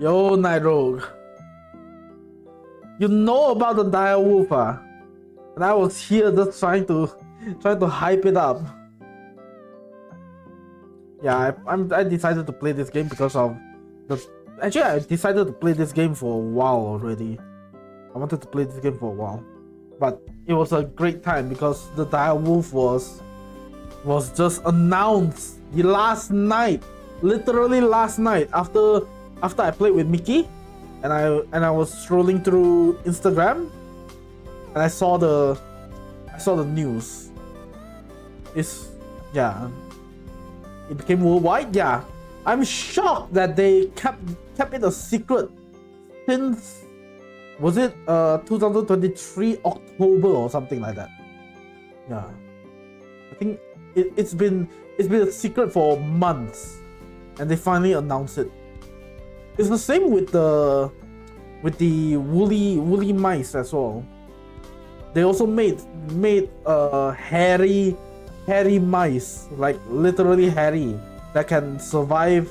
Yo, Night Rogue. You know about the dire wolf, and I was here just trying to hype it up. Yeah, I decided to play this game because of the. Actually, I decided to play this game for a while already. I wanted to play this game for a while, but it was a great time because the dire wolf was just announced last night, literally last night after I played with Mickey, and I was scrolling through Instagram, and I saw the news. It became worldwide. Yeah, I'm shocked that they kept it a secret since, was it 2023 October or something like that. Yeah, I think it's been a secret for months, and they finally announced it. It's the same with the woolly mice as well. They also made hairy mice, like literally hairy, that can survive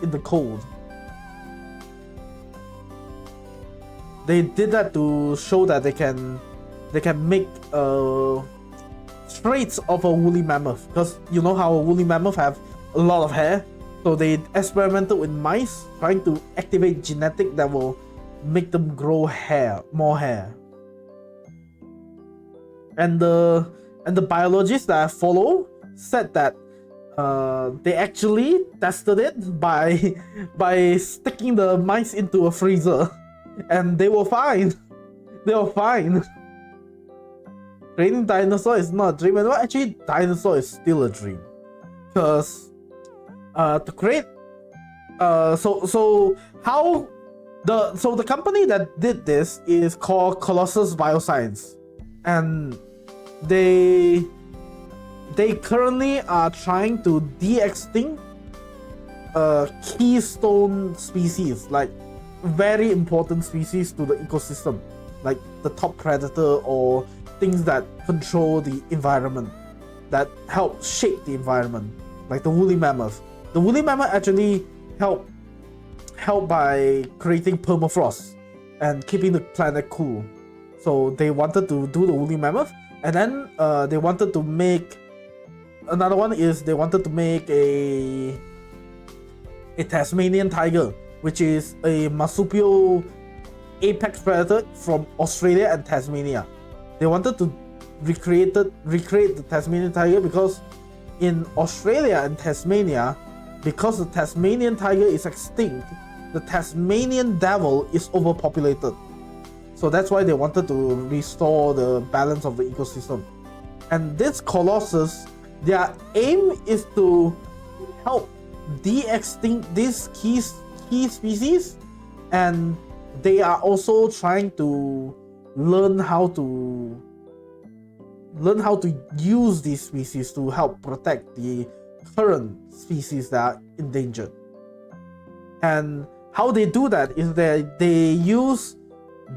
in the cold. They did that to show that they can make traits of a woolly mammoth, because you know how a woolly mammoth have a lot of hair. So they experimented with mice, trying to activate genetic that will make them grow more hair. And the biologists that I follow said that they actually tested it by sticking the mice into a freezer, and they were fine. They were fine. Creating dinosaur is not a dream, and actually dinosaur is still a dream, because to create so the company that did this is called Colossus Bioscience, and they currently are trying to de-extinct keystone species, like very important species to the ecosystem, like the top predator or things that control the environment, that help shape the environment, like the woolly mammoth. The woolly mammoth actually help by creating permafrost and keeping the planet cool. So they wanted to do the woolly mammoth, and then they wanted to make another one. Is they wanted to make a Tasmanian tiger, which is a marsupial apex predator from Australia and Tasmania. They wanted to recreate the Tasmanian tiger because in Australia and Tasmania, because the Tasmanian tiger is extinct, the Tasmanian devil is overpopulated. So that's why they wanted to restore the balance of the ecosystem. And this Colossus, their aim is to help de-extinct these key species, and they are also trying to learn how to use these species to help protect the current species that are endangered. And how they do that is that they use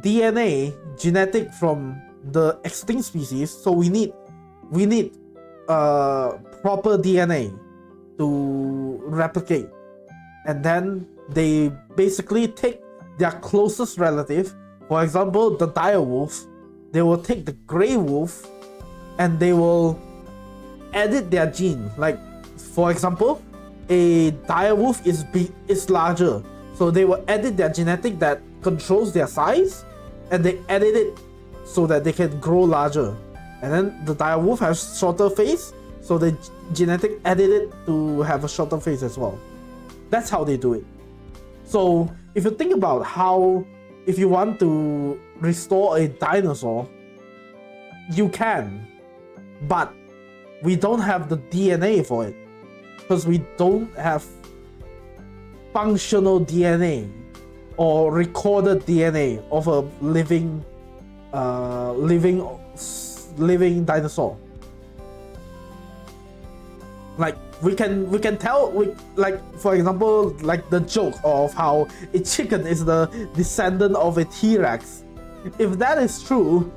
DNA genetic from the extinct species. So we need proper DNA to replicate, and then they basically take their closest relative. For example, the dire wolf, they will take the gray wolf and they will edit their gene. Like, for example, a dire wolf is larger, so they will edit their genetic that controls their size, and they edit it so that they can grow larger. And then the dire wolf has shorter face, so they genetic edit it to have a shorter face as well. That's how they do it. So if you think about how, if you want to restore a dinosaur, you can, but we don't have the DNA for it, because we don't have functional DNA or recorded DNA of a living dinosaur. Like we can tell, like for example, like the joke of how a chicken is the descendant of a T-Rex. If that is true,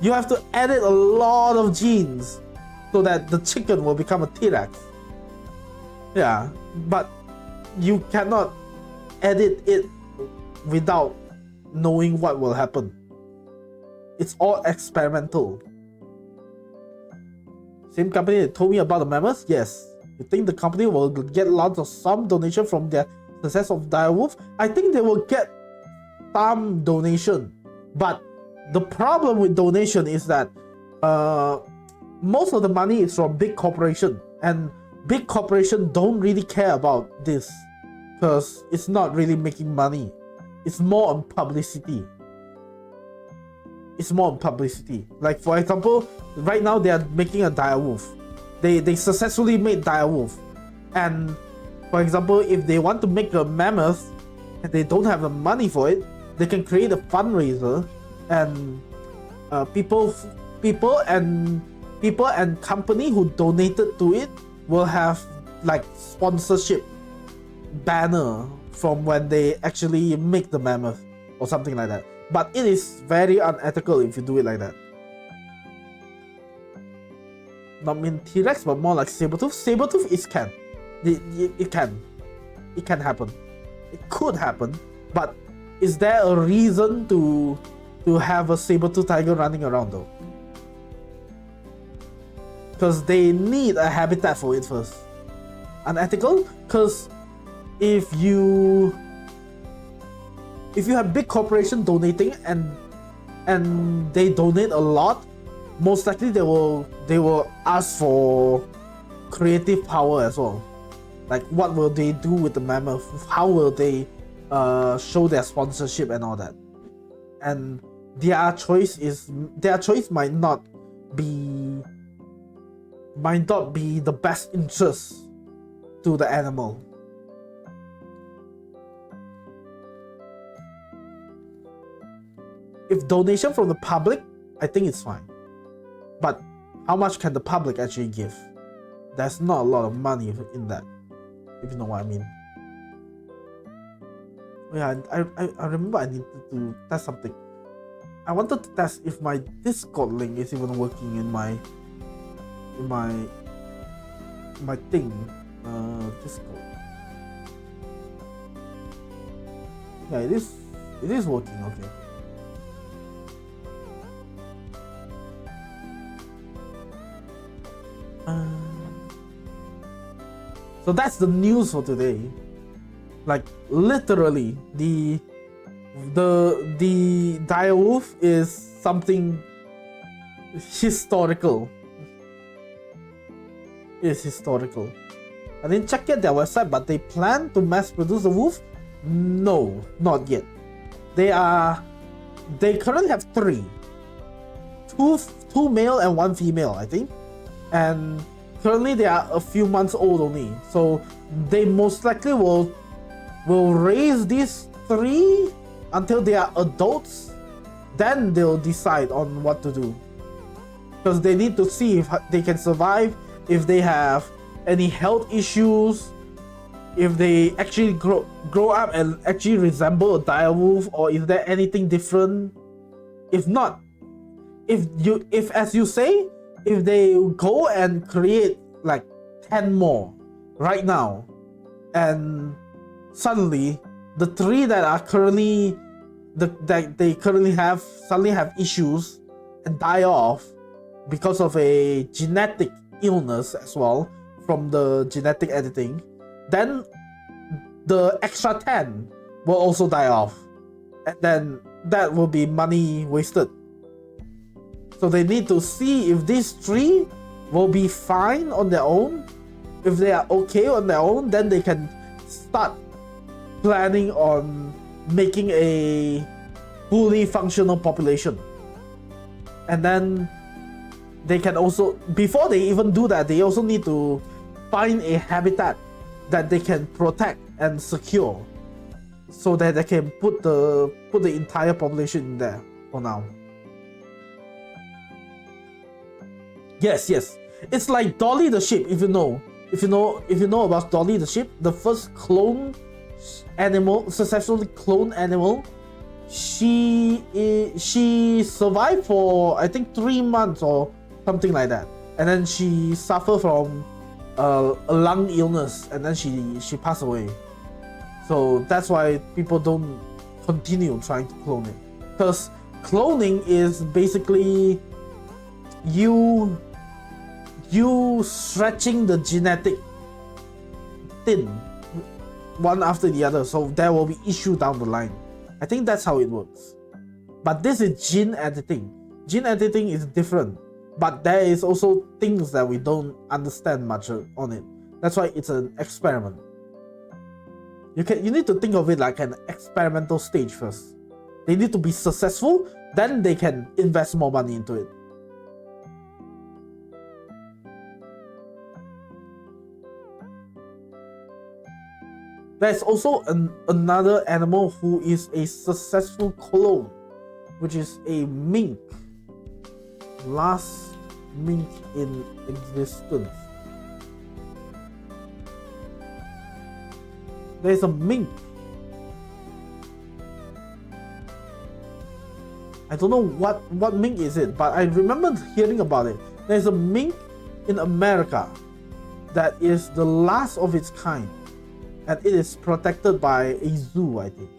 you have to edit a lot of genes so that the chicken will become a T-Rex. Yeah, but you cannot edit it without knowing what will happen. It's all experimental. Same company that told me about the mammoths? Yes. You think the company will get lots of some donation from their success of dire wolf? I think they will get some donation. But the problem with donation is that most of the money is from big corporation, and big corporation don't really care about this because it's not really making money. It's more on publicity. Like for example, right now they are making a dire wolf. They successfully made dire wolf, and for example, if they want to make a mammoth and they don't have the money for it, they can create a fundraiser, and people and company who donated to it will have like sponsorship banner from when they actually make the mammoth or something like that. But it is very unethical if you do it like that. Not mean T-Rex, but more like Sabertooth. Sabertooth is can. It can happen. It could happen. But is there a reason to have a saber-tooth tiger running around though? Because they need a habitat for it first. Unethical? Because if you have big corporation donating and they donate a lot, most likely they will ask for creative power as well. Like what will they do with the mammoth? How will they show their sponsorship and all that? And their choice might not be the best interest to the animal. If donation from the public, I think it's fine. But how much can the public actually give? There's not a lot of money in that, if you know what I mean. Yeah, I remember I needed to test something. I wanted to test if my Discord link is even working in my thing. Discord. Yeah, it is working. Okay. So that's the news for today. Like literally, the dire wolf is something historical. It's historical. I didn't check yet their website, but they plan to mass produce the wolf? No, not yet. They currently have two male and one female, I think. And currently they are a few months old only. So they most likely will raise these 3 until they are adults. Then they'll decide on what to do. Because they need to see if they can survive, if they have any health issues, if they actually grow up and actually resemble a direwolf, or is there anything different? If not, if as you say, if they go and create like 10 more right now, and suddenly the 3 that are currently that they currently have suddenly have issues and die off because of a genetic illness as well from the genetic editing, then the extra 10 will also die off, and then that will be money wasted. So they need to see if these 3 will be fine on their own. If they are okay on their own, then they can start planning on making a fully functional population. And then they can also, before they even do that, they also need to find a habitat that they can protect and secure, so that they can put the entire population in there for now. Yes, it's like Dolly the sheep. If you know about Dolly the sheep, the first clone animal, successfully cloned animal, she survived for I think 3 months or something like that, and then she suffered from a lung illness, and then she passed away. So that's why people don't continue trying to clone it, because cloning is basically you stretching the genetic thin one after the other, so there will be issue down the line. I think that's how it works. But this is gene editing. Gene editing is different, but there is also things that we don't understand much on it. That's why it's an experiment. You need to think of it like an experimental stage first. They need to be successful, then they can invest more money into it. There's also another animal who is a successful clone, which is a mink. Last mink in existence. There's a mink. I don't know what mink is it, but I remember hearing about it. There's a mink in America that is the last of its kind, and it is protected by a zoo, I think.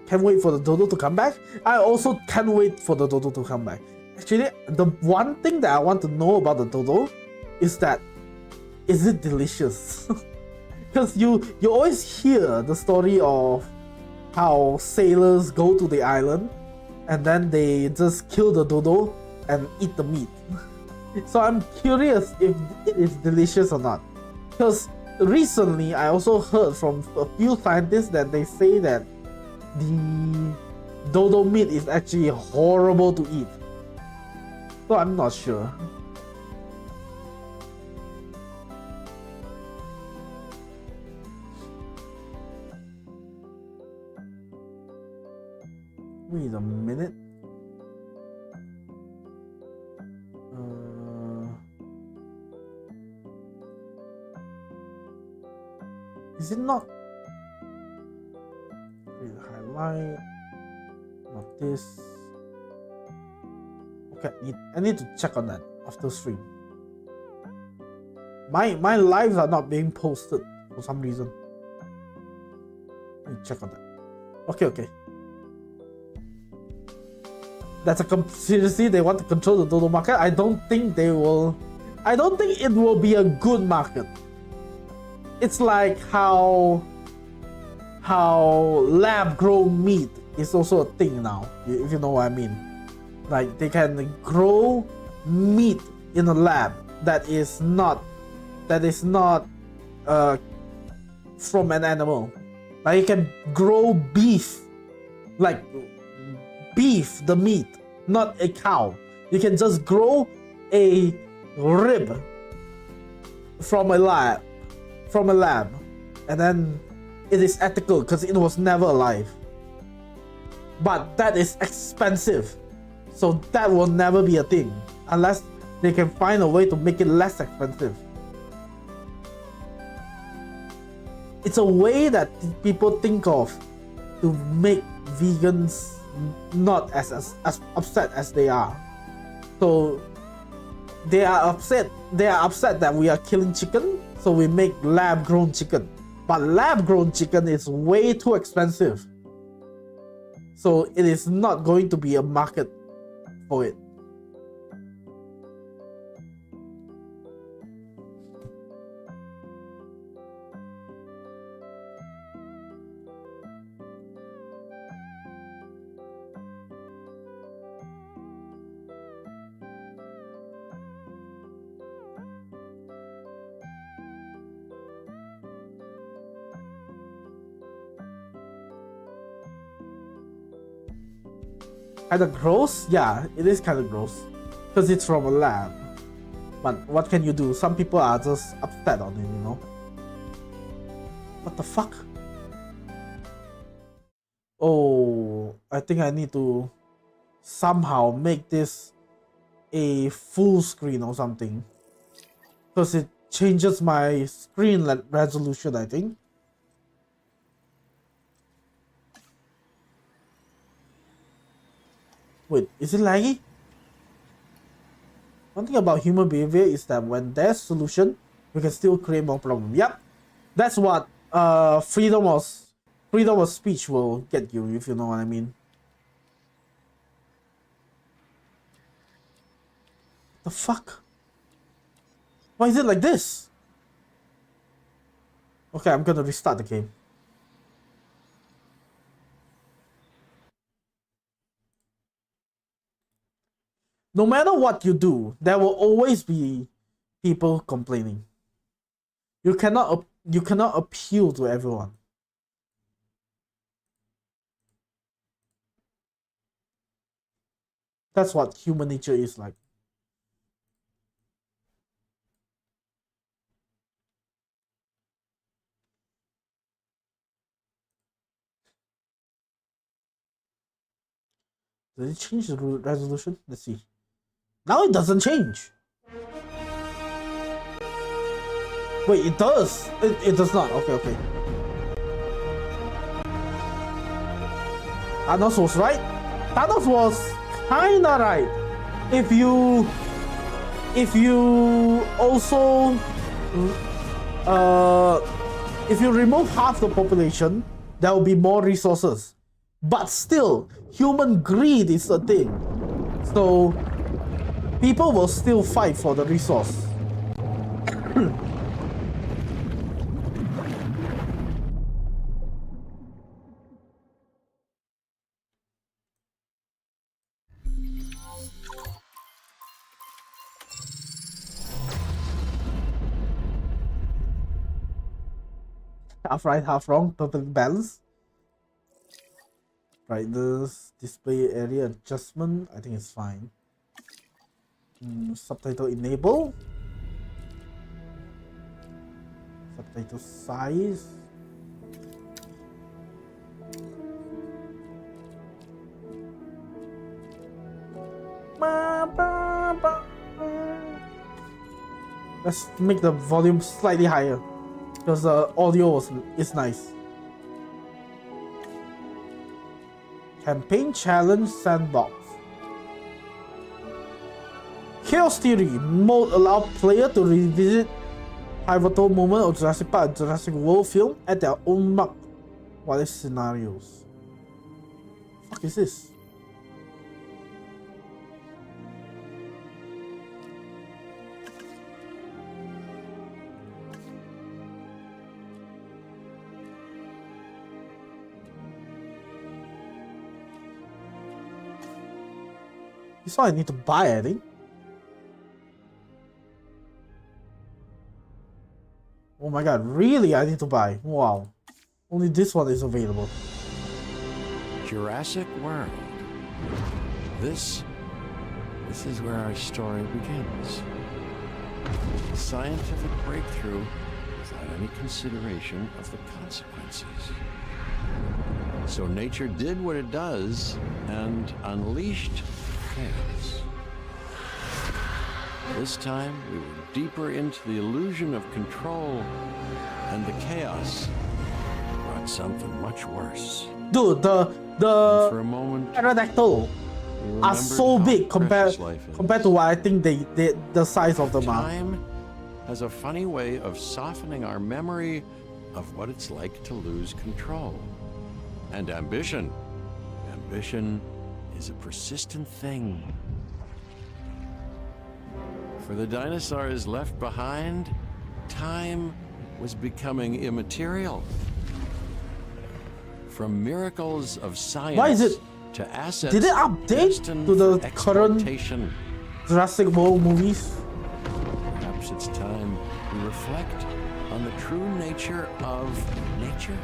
Can't wait for the dodo to come back. I also can't wait for the dodo to come back. Actually, the one thing that I want to know about the dodo is that, is it delicious? Because you always hear the story of how sailors go to the island and then they just kill the dodo and eat the meat. So I'm curious if it is delicious or not. Because recently I also heard from a few scientists that they say that the dodo meat is actually horrible to eat. So I'm not sure. Wait a minute. Is it not? Okay, highlight. Not this. Okay, I need to check on that after stream. My lives are not being posted for some reason. Let me check on that. Okay. That's a seriously, they want to control the dodo market. I don't think they will. I don't think it will be a good market. It's like how lab-grown meat is also a thing now, if you know what I mean. Like they can grow meat in a lab that is not from an animal. Like you can grow beef, like beef, the meat, not a cow. You can just grow a rib from a lab, and then it is ethical because it was never alive. But that is expensive, so that will never be a thing unless they can find a way to make it less expensive. It's a way that people think of to make vegans not as upset as they are. So they are upset that we are killing chicken, so we make lab-grown chicken. But lab-grown chicken is way too expensive. So it is not going to be a market for it. Kind of gross? Yeah, it is kind of gross. Because it's from a lab. But what can you do? Some people are just upset on it, you know? What the fuck? Oh, I think I need to somehow make this a full screen or something. Because it changes my screen resolution, I think. Wait, is it laggy? One thing about human behavior is that when there's solution, we can still create more problem. Yep, that's what freedom of speech will get you, if you know what I mean. The fuck? Why is it like this? Okay, I'm gonna restart the game. No matter what you do, there will always be people complaining. You cannot appeal to everyone. That's what human nature is like. Did it change the resolution? Let's see. Now it doesn't change. Wait, it does. It does not. Okay. Thanos was right. Thanos was kinda right. If you also if you remove half the population, there will be more resources. But still, human greed is a thing. So people will still fight for the resource. Half right, half wrong, perfect balance. Brightness, display area adjustment, I think it's fine. Subtitle enable. Subtitle size. Let's make the volume slightly higher because the audio is nice. Campaign challenge sandbox. Chaos Theory mode allow player to revisit pivotal moment of Jurassic Park and Jurassic World film at their own mark. What is scenarios? What the fuck is this? This one I need to buy, I think. Oh my god, really? I need to buy. Wow. Only this one is available. Jurassic World. This is where our story begins. Scientific breakthrough without any consideration of the consequences. So nature did what it does and unleashed chaos. This time, we were deeper into the illusion of control, and the chaos brought something much worse. Dude, For a moment, pterodactyl we are remembered so how big precious life is. compared to what I think the size of them are. Time has a funny way of softening our memory of what it's like to lose control. And ambition. Ambition is a persistent thing. For the dinosaurs left behind, time was becoming immaterial. From miracles of science Why is it? to assets Did it update destined to the for current exploitation. Jurassic World movies? Perhaps it's time we reflect on the true nature of nature.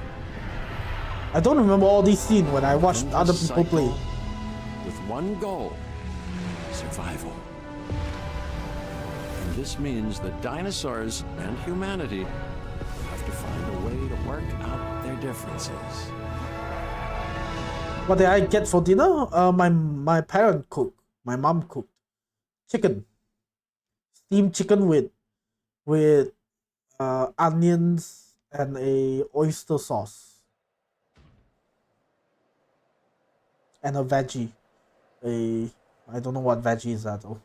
I don't remember all these scenes when I watched Endless other people play. cycle with one goal: survival. And this means that dinosaurs and humanity have to find a way to work out their differences. What did I get for dinner? My parent cooked. My mom cooked chicken, steamed chicken with onions and a oyster sauce and a veggie. I don't know what veggie is that though.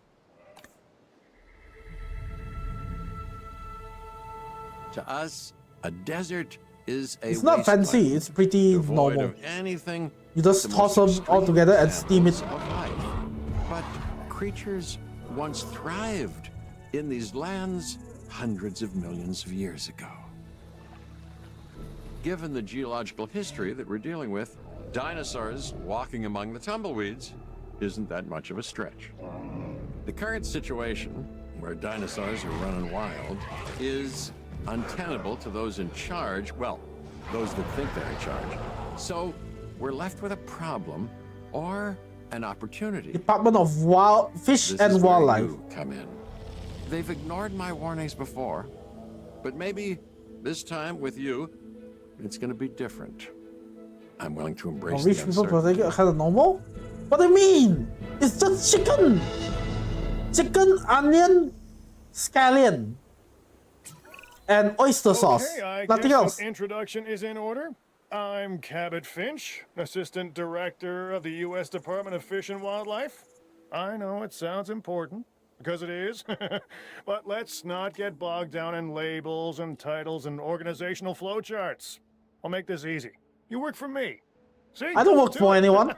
To us, a desert is a It's not fancy. wasteland, It's pretty devoid normal. of anything. You just the toss most them all extreme together and steam it. examples of life. But creatures once thrived in these lands hundreds of millions of years ago. Given the geological history that we're dealing with, dinosaurs walking among the tumbleweeds isn't that much of a stretch. The current situation, where dinosaurs are running wild, is untenable to those in charge, well, those that think they're in charge. So we're left with a problem or an opportunity. Department of Fish This and is where Wildlife. you come in. They've ignored my warnings before, but maybe this time with you, it's going to be different. I'm willing to embrace Rich the people uncertainty. protect kind of normal? What do you mean? It's just chicken! Chicken, onion, scallion, and oyster sauce. Okay, I Nothing guess else. an introduction is in order. I'm Cabot Finch, Assistant Director of the U.S. Department of Fish and Wildlife. I know it sounds important, because it is, but let's not get bogged down in labels and titles and organizational flowcharts. I'll make this easy. You work for me. See? I don't work Do for it. anyone.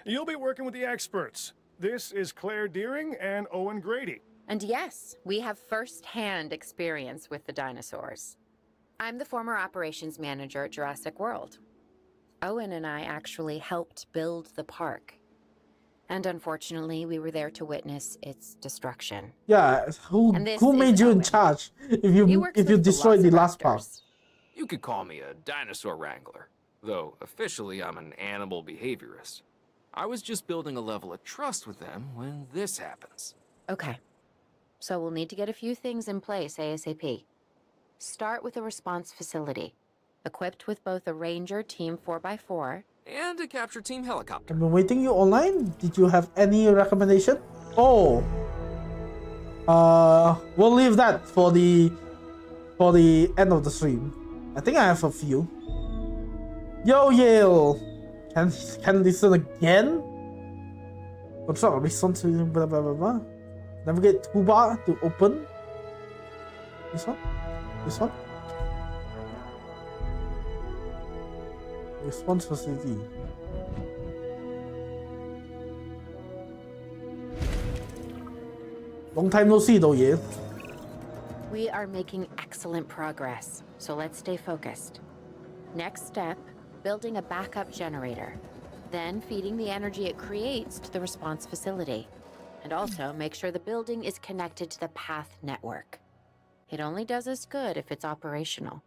You'll be working with the experts. This is Claire Deering and Owen Grady. And yes, we have first-hand experience with the dinosaurs. I'm the former operations manager at Jurassic World. Owen and I actually helped build the park. And unfortunately, we were there to witness its destruction. Yeah, who And this made is you in Owen. charge if He you works if you with destroyed the last part? velociraptors. You could call me a dinosaur wrangler, though officially I'm an animal behaviorist. I was just building a level of trust with them when this happens. Okay. So we'll need to get a few things in place ASAP. Start with a response facility, equipped with both a Ranger Team 4x4 And a capture team helicopter. I've been waiting you online. Did you have any recommendation? Oh, we'll leave that for the end of the stream. I think I have a few. Yo, Yale, can listen again. Construct a response to blah blah blah blah. Navigate toolbar to open. This one. This one. Response facility. Long time no see though, yeah. We are making excellent progress, so let's stay focused. Next step, building a backup generator. Then feeding the energy it creates to the response facility. And also make sure the building is connected to the path network. It only does us good if it's operational.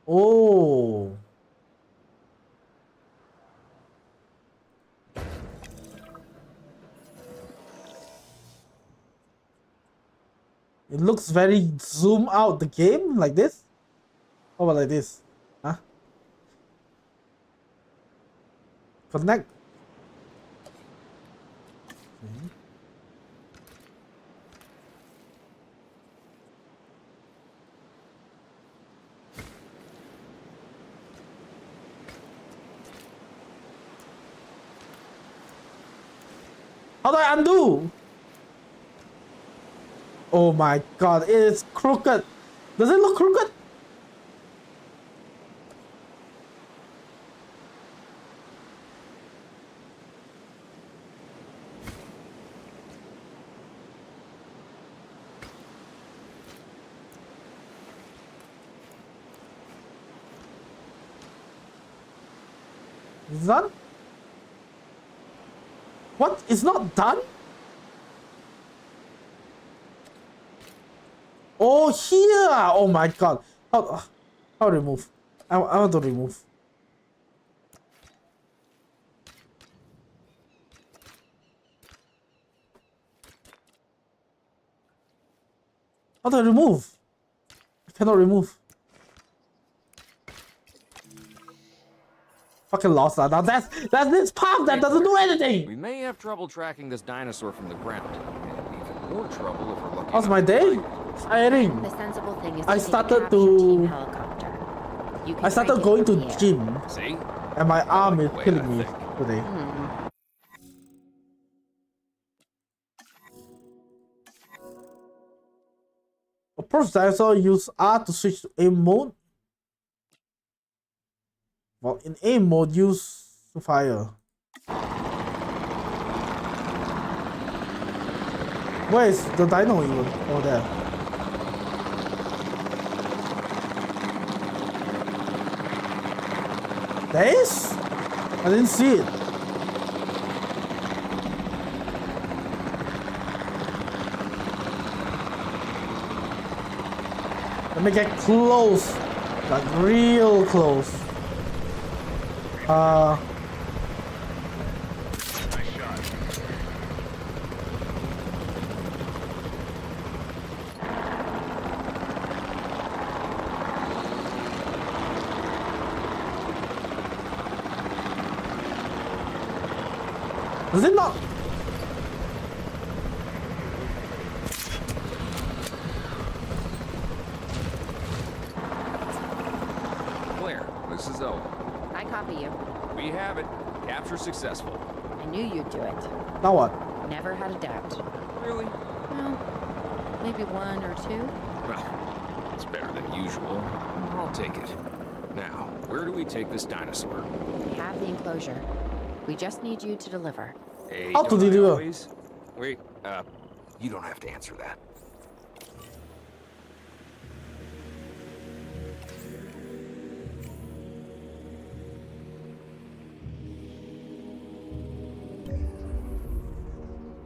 Oh. It looks very zoom out the game like this. How about like this? Huh? Connect. How do I undo? Oh my god, it is crooked. Does it look crooked? It's done? What? It's not done? Oh, here! Oh my god. How remove? I want to remove. How do I remove? I cannot remove. Fucking lost that. Now that's this path that doesn't do anything. We may have trouble tracking this dinosaur from the ground. And even more trouble if we're looking. How's my day? Tiring. The sensible thing is I to started capture team to- helicopter. You can I started crank it going in to the air. gym, See? and my arm is the way killing I me think. today. Approach dinosaur, use R to switch to aim mode. Well, in aim mode, use fire. Where is the dino even? Oh, there. There is? I didn't see it. Let me get close. Like real close. Does it not? Claire, this is Owen. I copy you. We have it. Capture successful. I knew you'd do it. Now what? Never had a doubt. Really? Well, maybe one or two. Well, it's better than usual. I'll take it. Now, where do we take this dinosaur? We have the enclosure. We just need you to deliver. Hey, How to don't I deliver? always- Wait, you don't have to answer that.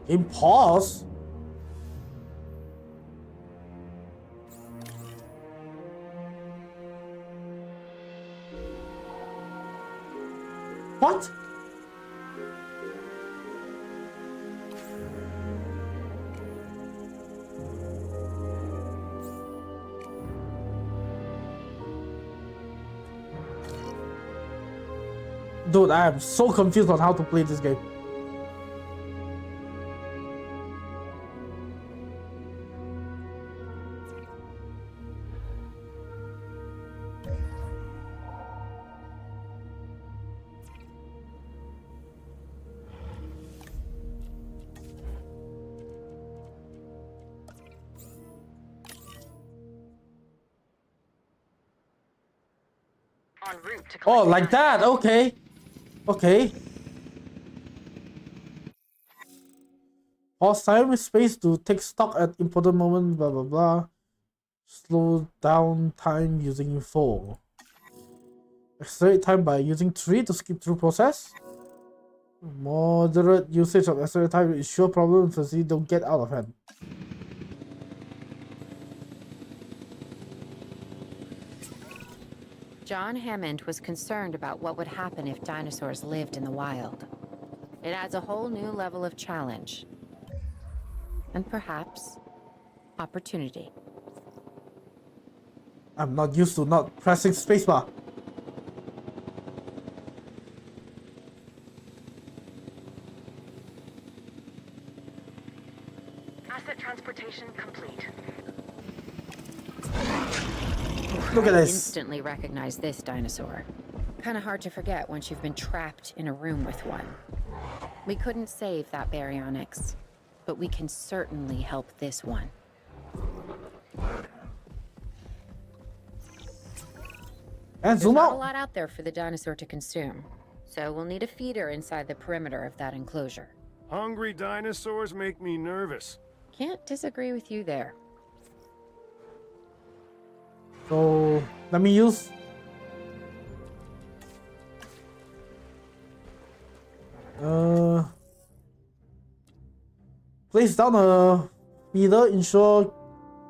In pause? What? Dude, I am so confused on how to play this game. En route to Oh, like that? Okay. Okay. Pause time with space to take stock at important moments, blah blah blah. Slow down time using 4. Accelerate time by using 3 to skip through process. Moderate usage of accelerate time will ensure problems so you don't get out of hand. John Hammond was concerned about what would happen if dinosaurs lived in the wild. It adds a whole new level of challenge. And perhaps opportunity. I'm not used to not pressing spacebar. Asset transportation complete. Look at I this. instantly recognize this dinosaur. Kind of hard to forget once you've been trapped in a room with one. We couldn't save that baryonyx, but we can certainly help this one. And There's zoom not a out. lot out there for the dinosaur to consume, so we'll need a feeder inside the perimeter of that enclosure. Hungry dinosaurs make me nervous. Can't disagree with you there. So let me use. Place down a feeder, ensure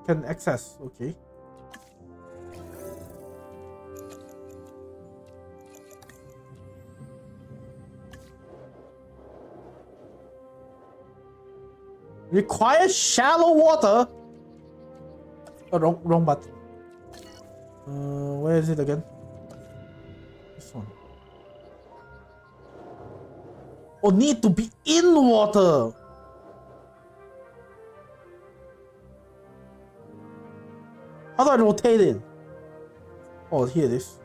can access. Okay. Requires shallow water. Oh, wrong button. Where is it again? This one. Oh, need to be in water. How do I rotate it? Oh, here it is.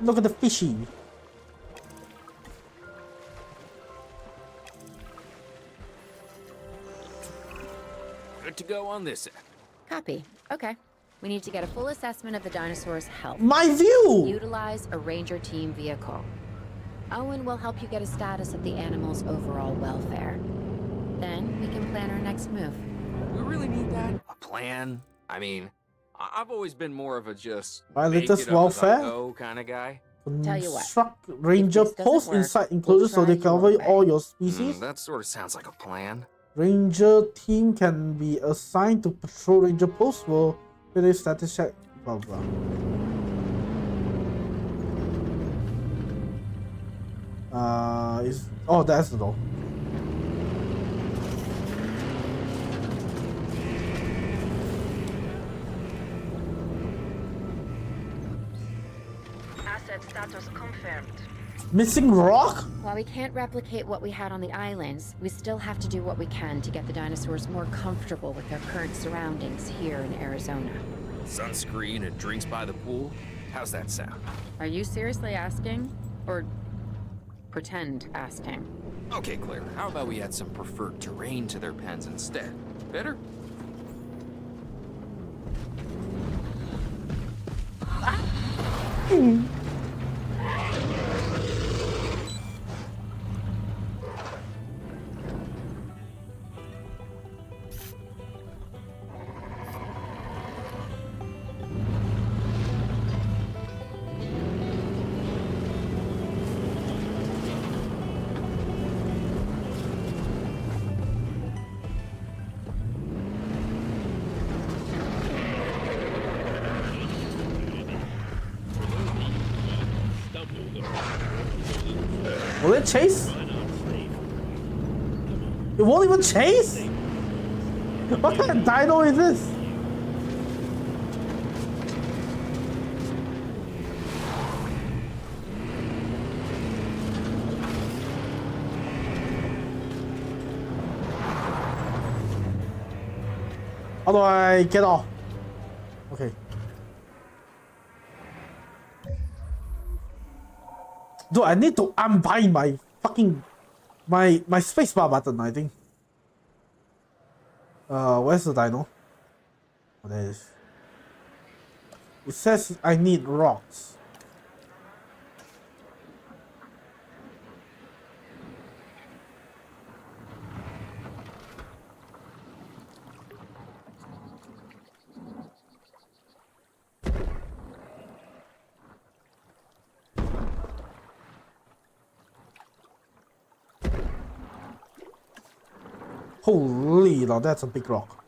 Look at the fishy. Good to go on this end. Copy. Okay. We need to get a full assessment of the dinosaur's health. My view! Utilize a ranger team vehicle. Owen will help you get a status of the animal's overall welfare. Then we can plan our next move. We really need that? A plan? I mean, I've always been more of a just My make latest it up as I welfare? go kind of guy. Tell you what, Construct ranger if this doesn't posts work, inside we'll enclosures so try they cover your way. all your species. That sort of sounds like a plan. Ranger team can be assigned to patrol ranger posts for various status check. Blah blah. That's the door. Asset status confirmed. Missing rock? while we can't replicate what we had on the islands, we still have to do what we can to get the dinosaurs more comfortable with their current surroundings here in Arizona. Sunscreen and drinks by the pool? How's that sound? Are you seriously asking? Or pretend asking? Okay, Claire, how about we add some preferred terrain to their pens instead? Better? Will it chase? It won't even chase? What kind of dino is this? How do I get off? Okay. Dude, I need to unbind my fucking my spacebar button, I think. Where's the dino? Oh, there it is. It says I need rocks. Holy, now that's a big rock.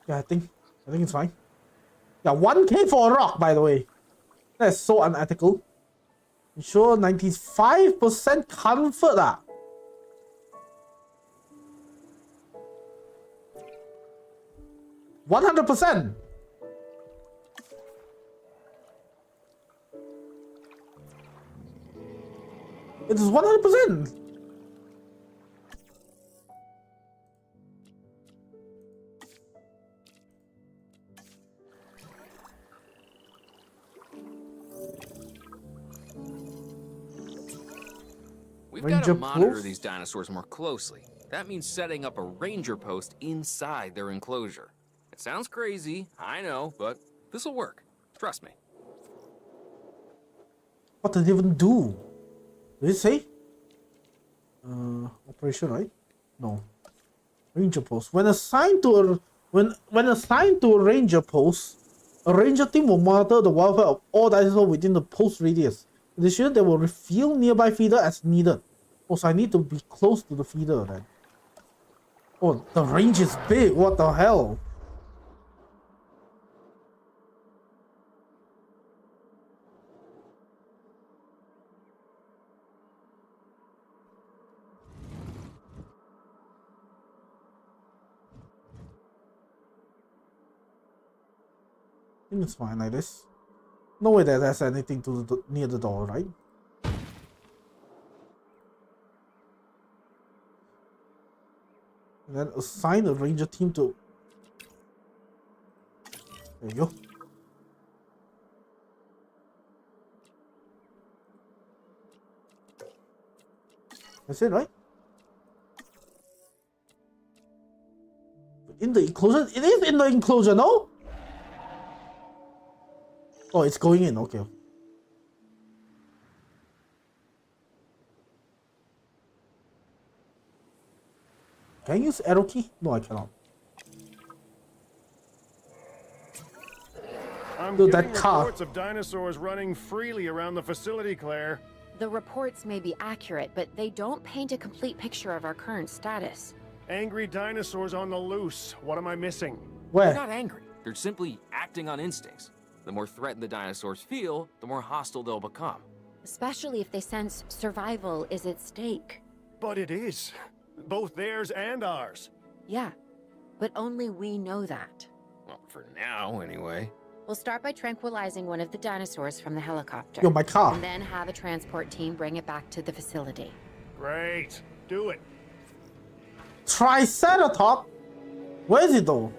Yeah, I think it's fine. Yeah, 1K for a rock, by the way. That's so unethical. Ensure 95% comfort. 100%. It is 100%. We've got Ranger to monitor post? these dinosaurs more closely. That means setting up a ranger post inside their enclosure. It sounds crazy, I know, but this'll work. Trust me. What did it even do? Did it say? Operation, right? No. Ranger post. When assigned to a ranger post, a ranger team will monitor the welfare of all dinosaurs within the post radius. In addition, they will refuel nearby feeder as needed. Oh, so I need to be close to the feeder then. Oh, the range is big. What the hell? I think it's fine like this. No way that there's anything to near the door, right? And then assign a ranger team to. There you go. That's it, right? In the enclosure? It is in the enclosure, no? Oh, it's going in, okay. Can I use arrow key? No, I cannot. I'm Dude, getting that car. reports of dinosaurs running freely around the facility, Claire. The reports may be accurate, but they don't paint a complete picture of our current status. Angry dinosaurs on the loose. What am I missing? They're Where? not angry. They're simply acting on instincts. The more threatened the dinosaurs feel, the more hostile they'll become. Especially if they sense survival is at stake. But it is. Both theirs and ours. Yeah, but only we know that. Well, for now, anyway. We'll start by tranquilizing one of the dinosaurs from the helicopter. Yo, my car. And then have a transport team bring it back to the facility. Great. Do it. Triceratop? Where is it though?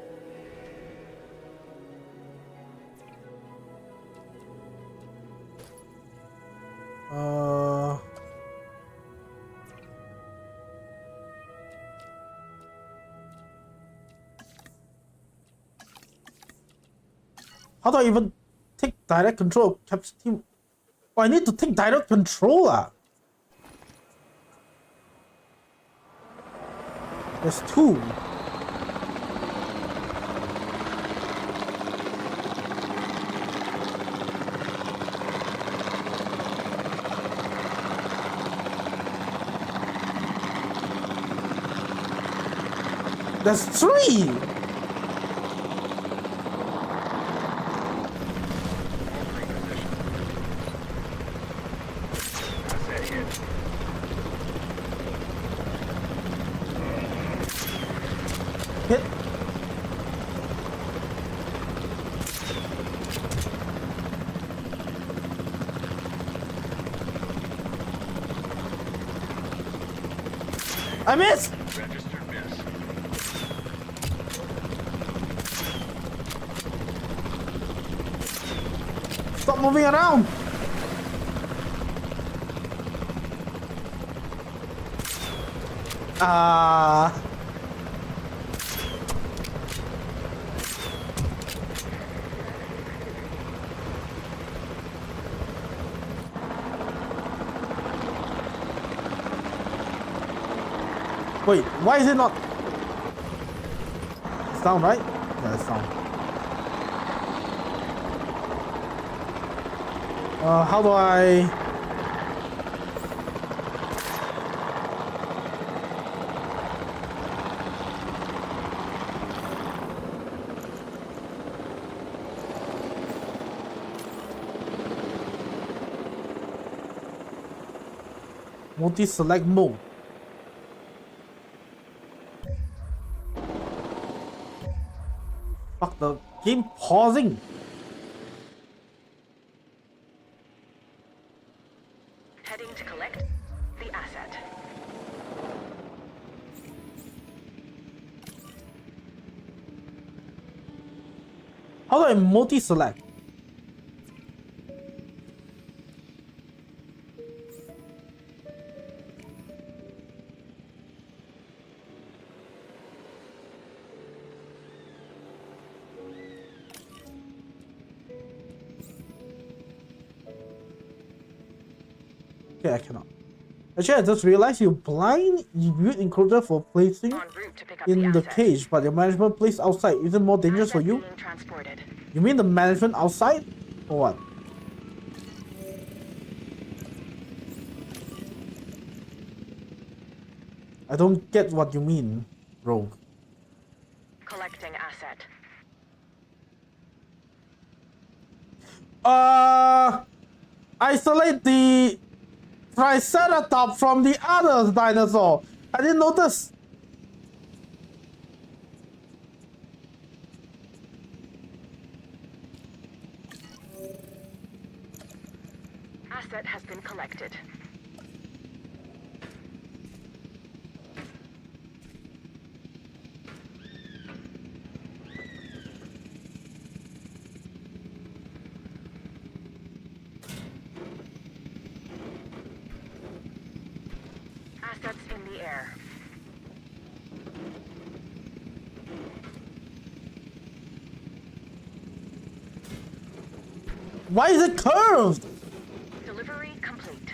How do I even take direct control of capture team? Oh, I need to take direct control. There's two. There's three. Hit. I missed. Registered miss. Stop moving around. Wait, why is it not? It's down, right? Yeah, it's down. How do I? Multi-select mode. Fuck, the game pausing. Heading to collect the asset. How do I multi-select? Okay, I cannot. Actually, I just realized you build enclosure for placing En route to pick up in the asset. cage, but your management place outside isn't more dangerous for Asset you? being transported. You mean the management outside? Or what? I don't get what you mean, Rogue. Collecting asset. Isolate the Triceratops from the other dinosaur. I didn't notice. Asset has been collected. Assets in the air. Why is it curved? Delivery complete.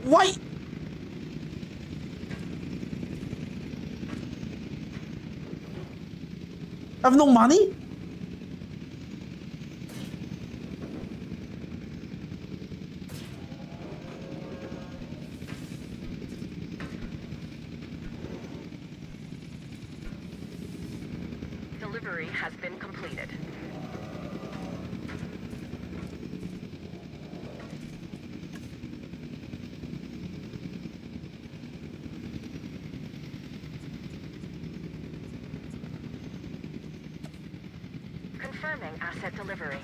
Why? I have no money? Delivery has been completed. Confirming asset delivery.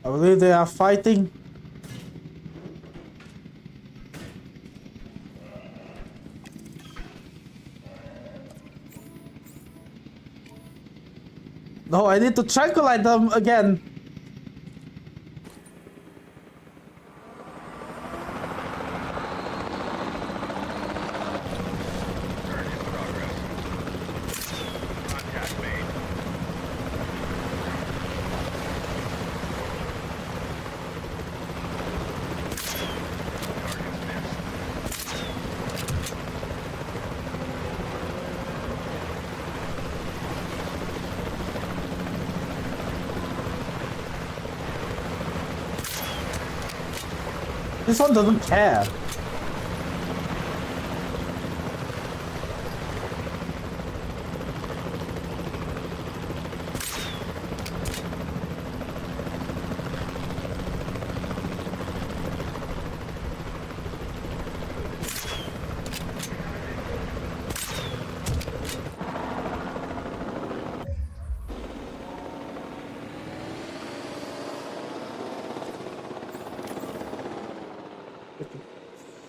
I believe they are fighting. No, I need to tranquilize them again. This one doesn't care.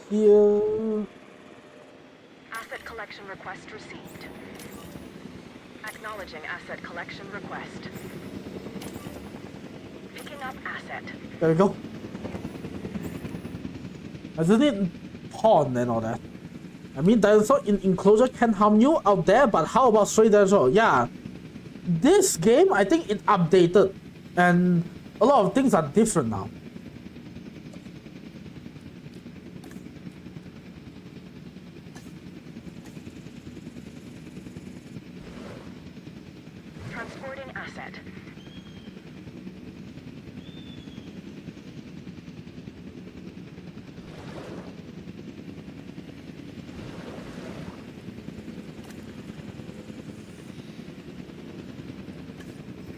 Here. Asset collection request received. Acknowledging asset collection request. Picking up asset. There we go. I just need pawn and all that. I mean, dinosaur in enclosure can harm you out there, but how about stray dinosaur? Yeah. This game, I think it updated. And a lot of things are different now. Transporting asset.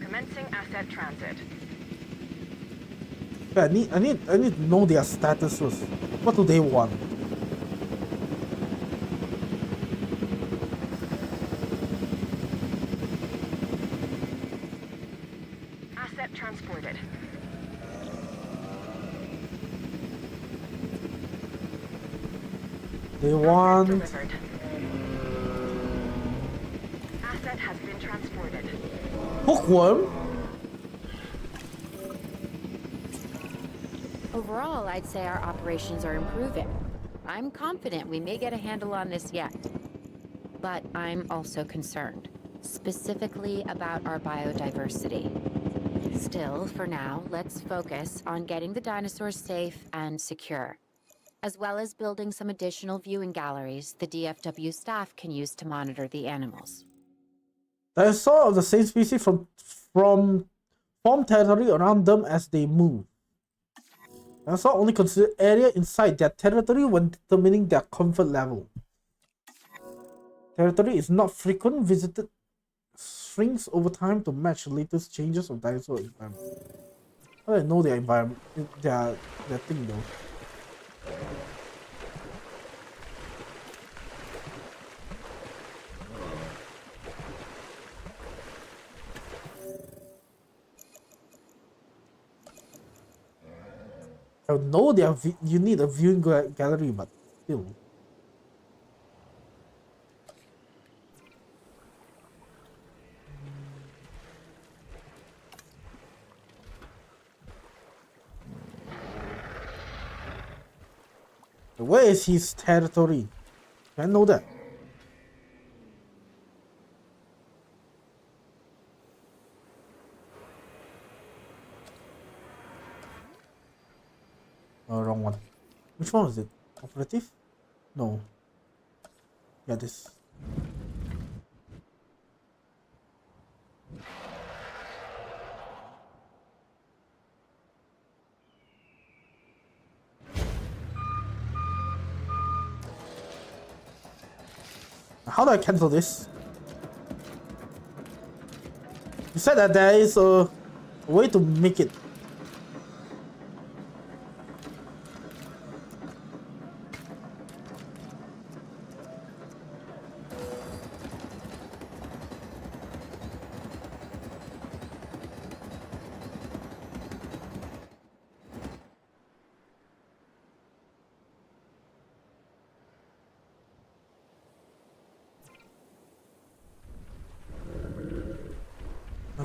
Commencing asset transit. I need to know their statuses. What do they want? Asset transported. They want Delivered. Asset has been transported. hookworm. Overall, I'd say our operations are improving. I'm confident we may get a handle on this yet. But I'm also concerned, specifically about our biodiversity. Still, for now, let's focus on getting the dinosaurs safe and secure, as well as building some additional viewing galleries the DFW staff can use to monitor the animals. Dinosaurs of the same species form territory around them as they move. Dinosaurs only consider area inside their territory when determining their comfort level. Territory is not frequent visited, shrinks over time to match the latest changes of dinosaur environment. How do I know their environment, their thing though? I know you need a viewing gallery, but still. Where is his territory? I know that. Oh, wrong one. Which one was it? Operative? No. Yeah, this. How do I cancel this? You said that there is a way to make it.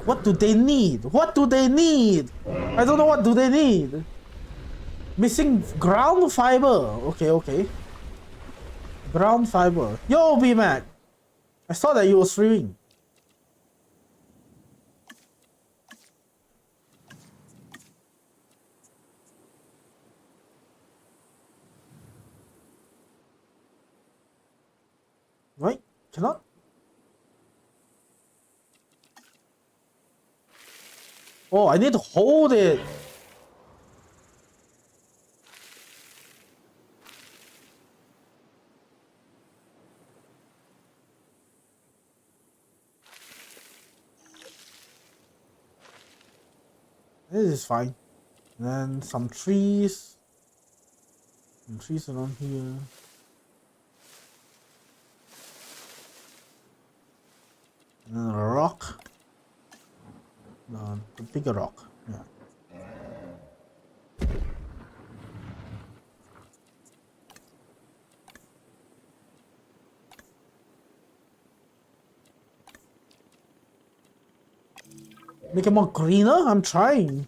What do they need? What do they need? I don't know what do they need. Missing ground fiber. Okay. Ground fiber. Yo, B-Mac. I saw that you were streaming. Right? Cannot? Oh, I need to hold it. This is fine. And then some trees. Some trees around here. And then a rock. No, the bigger rock. Yeah. Make it more greener? I'm trying.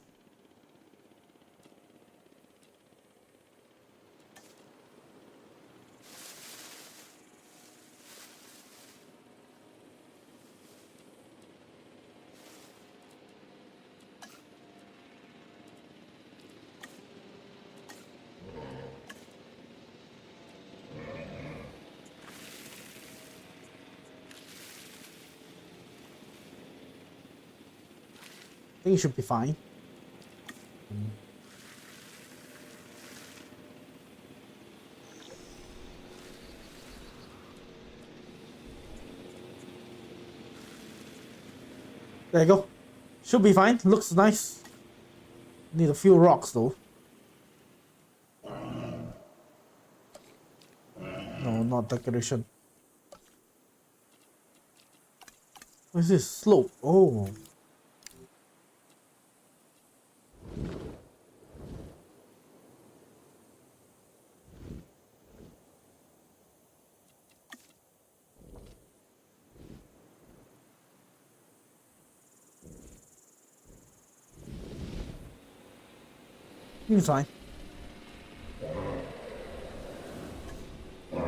I think it should be fine. There you go. Should be fine. Looks nice. Need a few rocks though. No, not decoration. What is this? Slope. Oh. It's fine.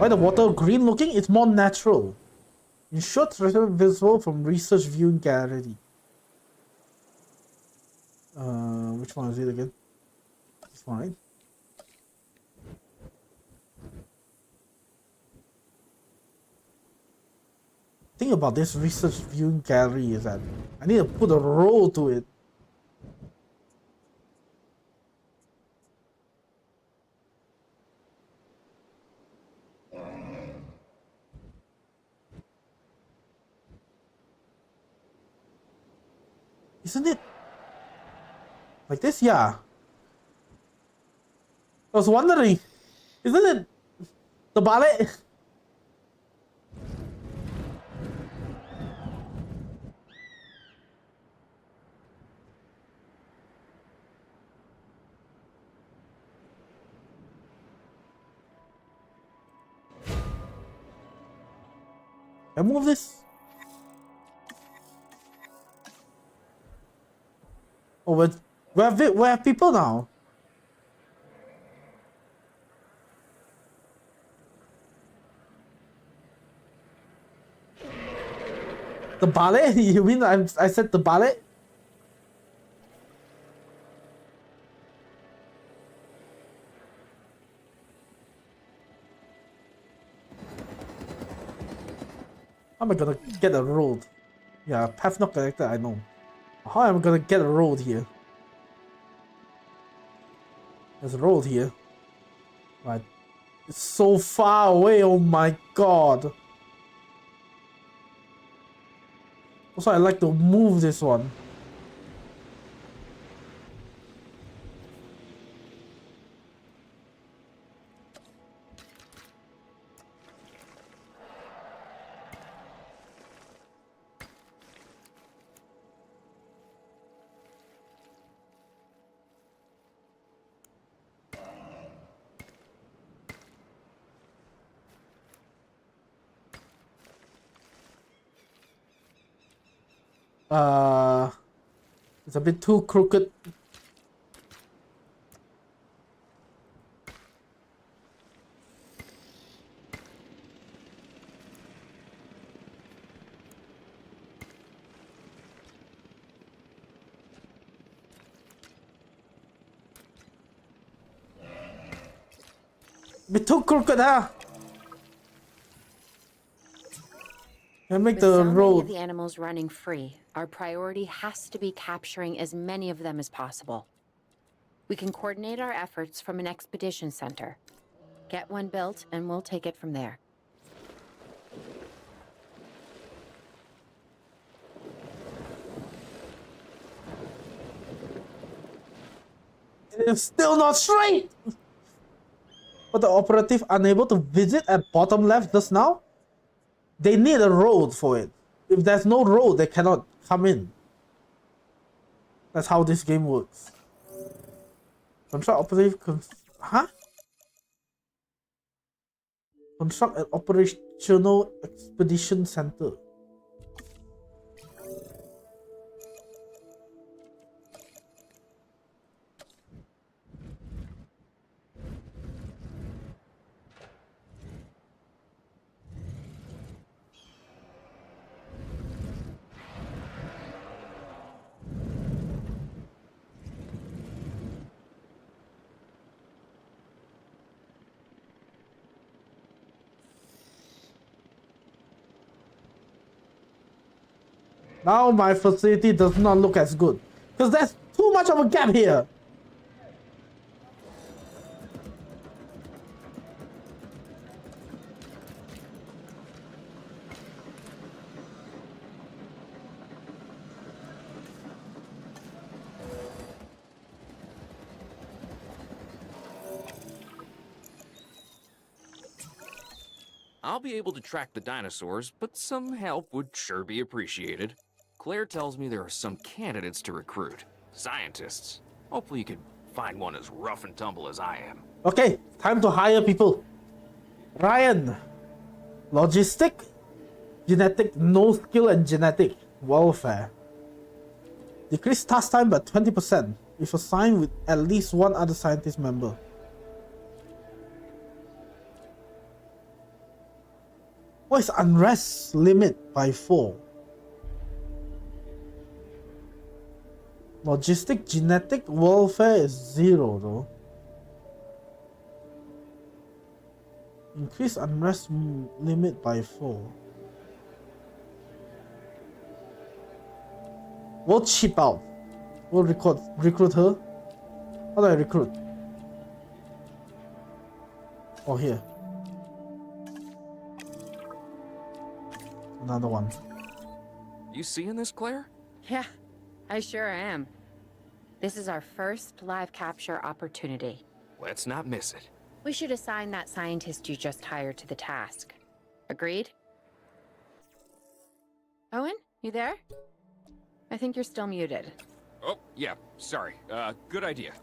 the water green looking? It's more natural. Ensure treasure visible from research viewing gallery. Which one is it again? This one, right? Thing about this research viewing gallery is that I need to put a roll to it. Isn't it like this? Yeah. I was wondering, isn't it the ballet? I move this. Oh, we have people now. The ballet? You mean I said the ballet? How am I gonna get a road? Yeah, path not connected, I know. How am I gonna get a road here? There's a road here. Right. It's so far away, oh my god. Also, I like to move this one. It's a bit too crooked. Bit too crooked, huh? And make the With so many road. of the animals running free, our priority has to be capturing as many of them as possible. We can coordinate our efforts from an expedition center. Get one built, and we'll take it from there. It's still not straight! But the operative unable to visit at bottom left just now? They need a road for it. If there's no road, they cannot come in. That's how this game works. Construct operative... Huh? Construct an operational expedition center. Now my facility does not look as good. Because there's too much of a gap here. I'll be able to track the dinosaurs, but some help would sure be appreciated. Claire tells me there are some candidates to recruit. Scientists. Hopefully you could find one as rough and tumble as I am. Okay, time to hire people. Ryan. Logistic. Genetic. No skill and genetic. Welfare. Decrease task time by 20% if assigned with at least one other scientist member. What is unrest limit by 4? Logistic genetic welfare is 0 though. Increase unrest limit by 4. We'll chip out. We'll recruit her. How do I recruit? Oh, here. Another one. You seeing this, Claire? Yeah, I sure am. This is our first live capture opportunity. Let's not miss it. We should assign that scientist you just hired to the task. Agreed? Owen, you there? I think you're still muted. Oh, yeah, sorry. Good idea.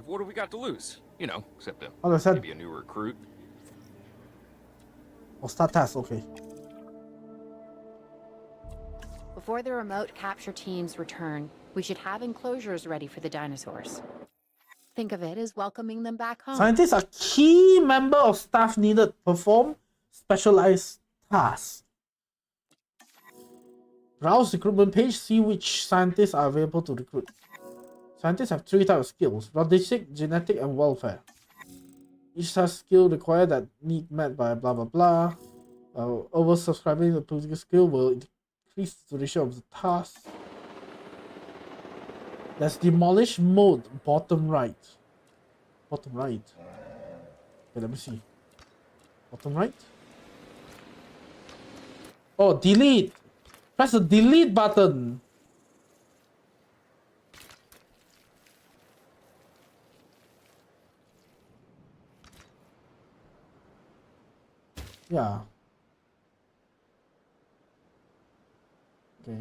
What do we got to lose? You know, except maybe a new recruit. Oh, start task, okay. Before the remote capture teams return, we should have enclosures ready for the dinosaurs. Think of it as welcoming them back home. Scientists are key member of staff needed to perform specialized tasks. Browse recruitment page, see which scientists are available to recruit. Scientists have 3 types of skills: logistic, genetic, and welfare. Each task skill required that need met by blah blah blah. Oversubscribing the political skill will increase the duration of the task. There's demolish mode, bottom right. Bottom right. Okay, let me see. Bottom right. Oh, delete. Press the delete button. Yeah. Okay.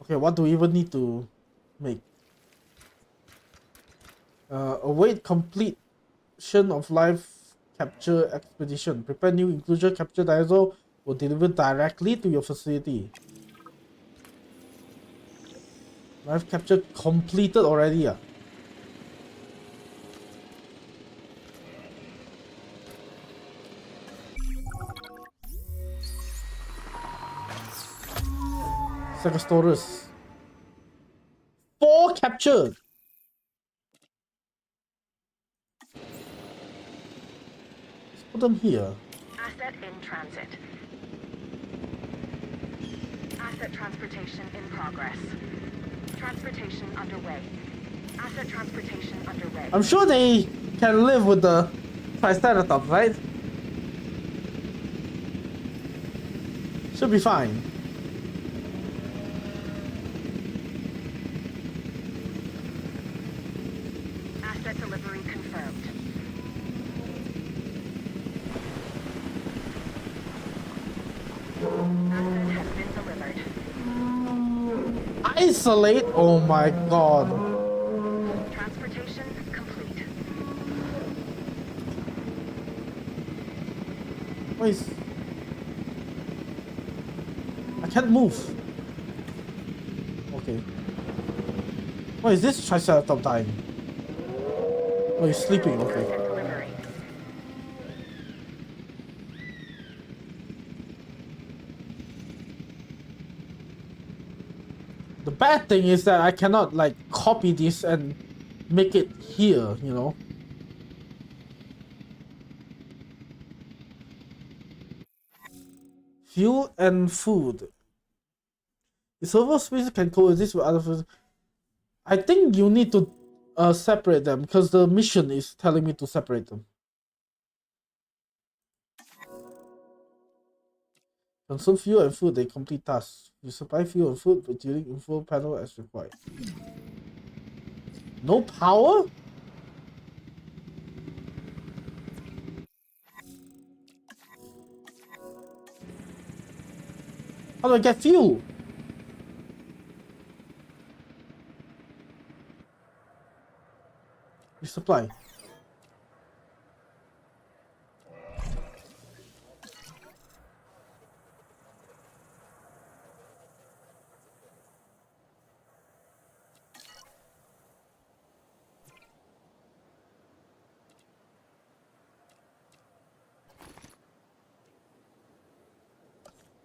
Okay, what do we even need to make? Await completion of live capture expedition. Prepare new inclusion capture dinosaur will deliver directly to your facility. Live capture completed already. Stegosaurus. 4 captured. Let's put them here. Asset in transit. Asset transportation in progress. Transportation underway. Asset transportation underway. I'm sure they can live with the Triceratops, right? Should be fine. Asset delivery confirmed. Asset has been delivered. Isolate? Oh my god. Transportation complete. What is... I can't move. Okay. What is this Triceratops dying? Oh, he's sleeping, okay. Asset delivery. The bad thing is that I cannot like copy this and make it here, you know. Fuel and food. The server space can coexist with other food. I think you need to separate them because the mission is telling me to separate them. Consume fuel and food, they complete tasks. You supply fuel and food with using info panel as required. No power? How do I get fuel? Resupply.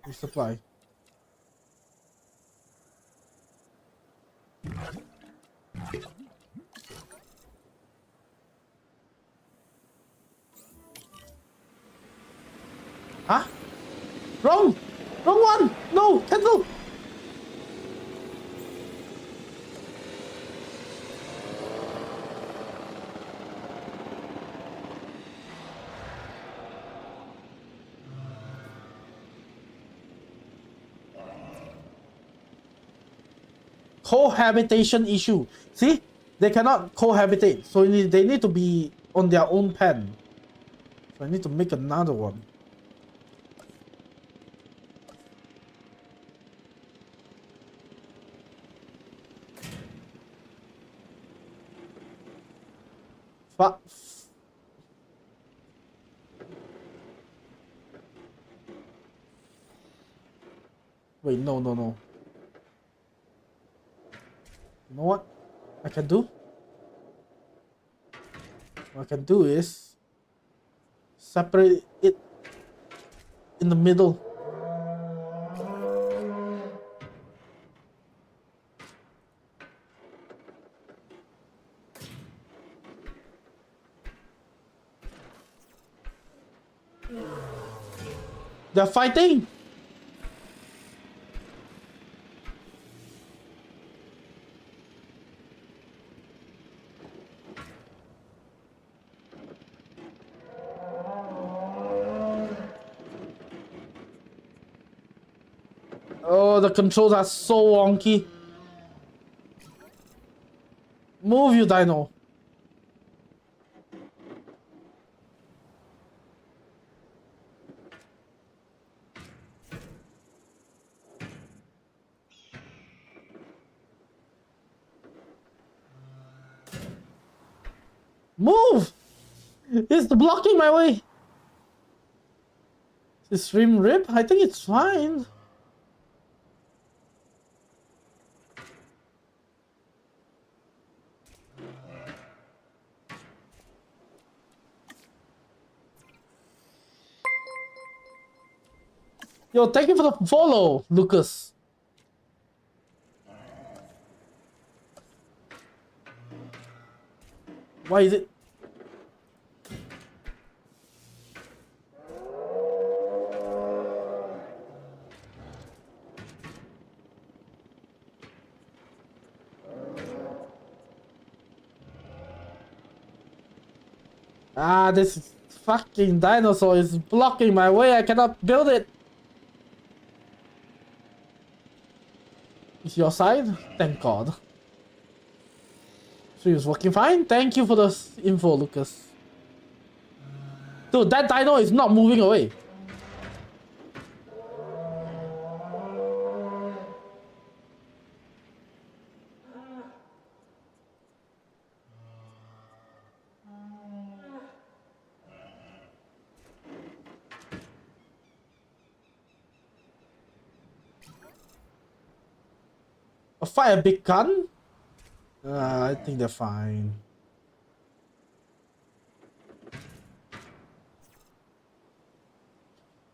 Resupply. Huh? Wrong! Wrong one! No! Cancel! Cohabitation issue. See? They cannot cohabitate. So they need to be on their own pen. So I need to make another one. But wait, no. You know what I can do? What I can do is separate it in the middle. They're fighting! Oh, the controls are so wonky. Move, you dino. Move! It's blocking my way. Is stream rip? I think it's fine. Yo, thank you for the follow, Lucas. Why is it? Ah, this fucking dinosaur is blocking my way. I cannot build it. Is your side? Thank God. So it's working fine. Thank you for the info, Lucas. Dude, that dino is not moving away. Fire a big gun? I think they're fine.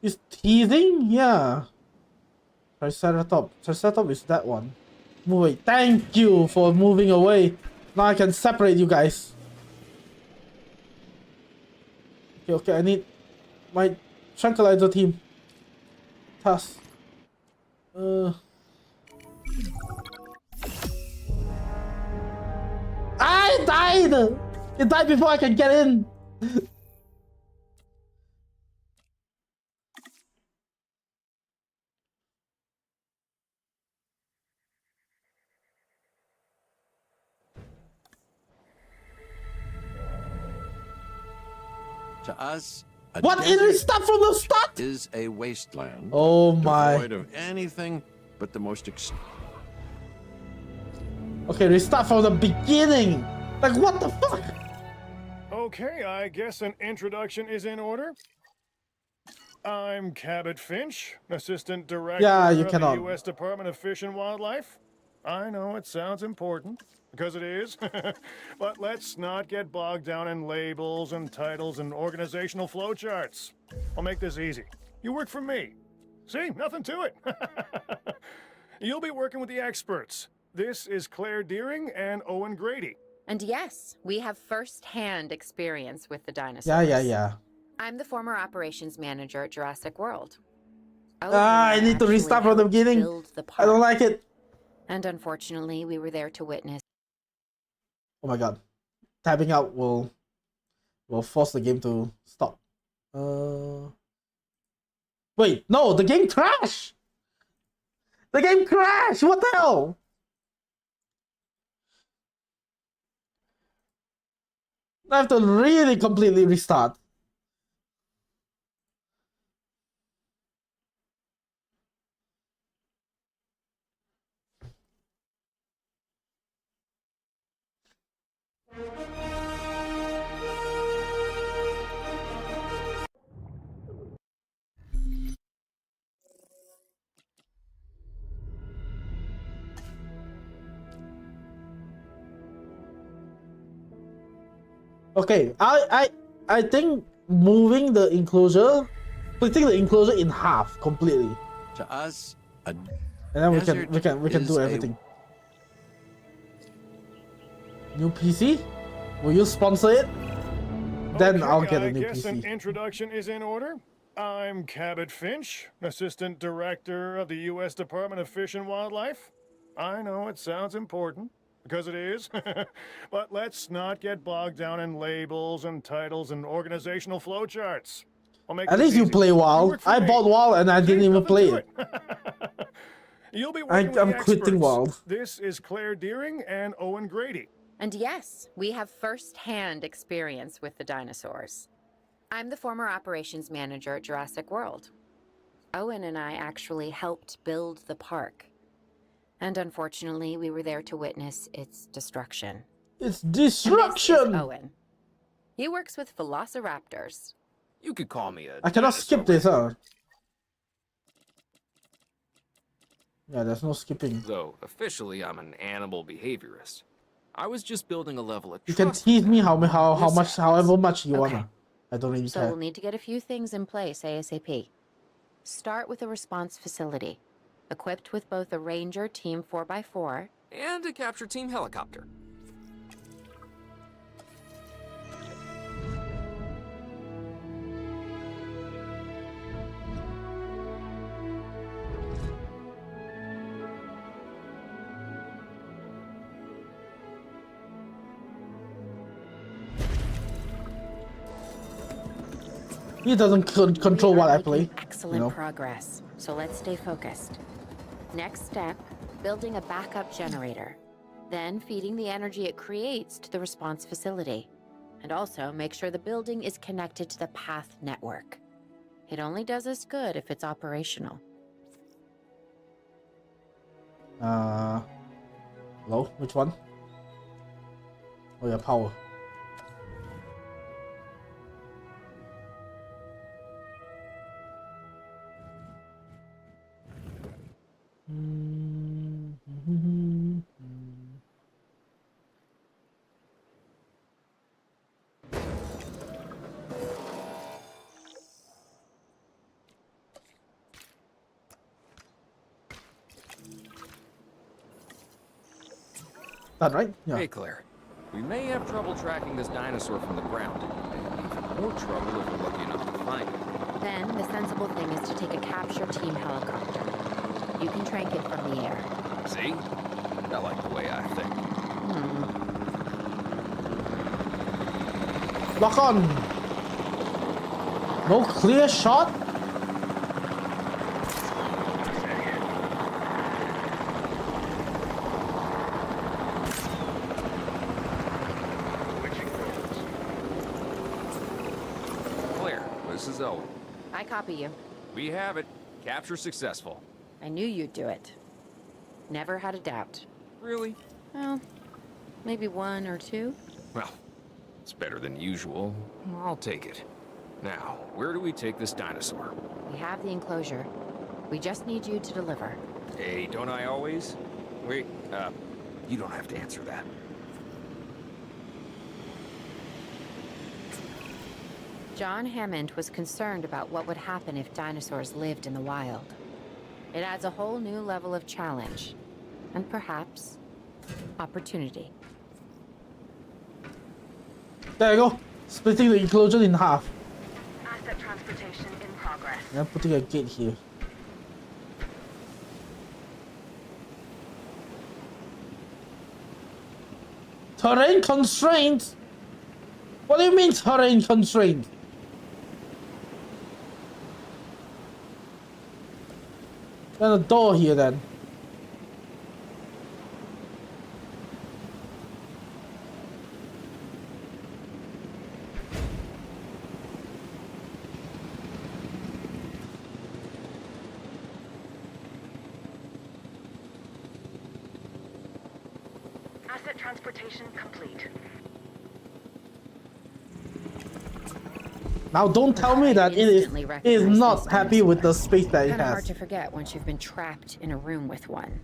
Is teasing? Yeah. Triceratops. Triceratops is that one. Move away. Thank you for moving away. Now I can separate you guys. Okay, I need my tranquilizer team. Task. I died! It died before I can get in. To us, a What? It desert is stuck from the start? is a wasteland. Oh my. Devoid of anything but the most Okay, restart from the beginning. Like, what the fuck? Okay, I guess an introduction is in order. I'm Cabot Finch, Assistant Director Yeah, you of cannot. the U.S. Department of Fish and Wildlife. I know it sounds important, because it is, but let's not get bogged down in labels and titles and organizational flowcharts. I'll make this easy. You work for me. See, nothing to it. You'll be working with the experts. This is Claire Deering and Owen Grady. And yes, we have first-hand experience with the dinosaurs. Yeah. I'm the former operations manager at Jurassic World. I need to restart from the beginning. I don't like it. And unfortunately, we were there to witness. Oh my god. Tapping out will force the game to stop. Wait, no, the game crashed! The game crashed! What the hell? I have to really completely restart. Okay, I think moving the enclosure, splitting the enclosure in half completely, To us, a and then we can desert do is everything. New PC? Will you sponsor it? Then Okay, I'll get a I new guess an PC. introduction is in order. I'm Cabot Finch, Assistant Director of the U.S. Department of Fish and Wildlife. I know it sounds important, because it is. But let's not get bogged down in labels and titles and organizational flowcharts. I'll make At this least you easy. play WoW. work for I me. bought WoW and I didn't See, even nothing play to it. You'll be working with I'm the quitting experts. WoW. This is Claire Deering and Owen Grady. And yes, we have first-hand experience with the dinosaurs. I'm the former operations manager at Jurassic World. Owen and I actually helped build the park. And unfortunately, we were there to witness its destruction. It's This destruction! is Owen. He works with velociraptors. You could call me a I cannot dinosaur skip this, wrangler. huh? Yeah, there's no skipping. Though officially I'm an animal behaviorist. I was just building a level of You can trust tease with me them. how This much, happens. however much you Okay. wanna. I don't really So care. we'll need to get a few things in place ASAP. Start with a response facility, equipped with both a Ranger Team 4x4 And a capture team helicopter. He doesn't control We are what I making play. Excellent you know. progress. So let's stay focused. Next step, building a backup generator. Then feeding the energy it creates to the response facility. And also make sure the building is connected to the path network. It only does us good if it's operational. Hello? Which one? Oh yeah, power. Done, right? Yeah. Hey, Claire. We may have trouble tracking this dinosaur from the ground. And even more trouble if we're lucky enough to find it. Then the sensible thing is to take a capture team helicopter. You can trank it from the air. See? I like the way I think. Lock on! No clear shot? Claire, this is Owen. I copy you. We have it. Capture successful. I knew you'd do it. Never had a doubt. Really? Well, maybe one or two. Well, it's better than usual. I'll take it. Now, where do we take this dinosaur? We have the enclosure. We just need you to deliver. Hey, don't I always? Wait, you don't have to answer that. John Hammond was concerned about what would happen if dinosaurs lived in the wild. It adds a whole new level of challenge, and perhaps opportunity. There you go. Splitting the enclosure in half. Asset transportation in progress. And putting a gate here. Terrain constraints? What do you mean terrain constraint? There's a door here then. Asset transportation complete. Now don't tell me that it is not happy with the space that it Kind of hard has. to forget once you've been trapped in a room with one.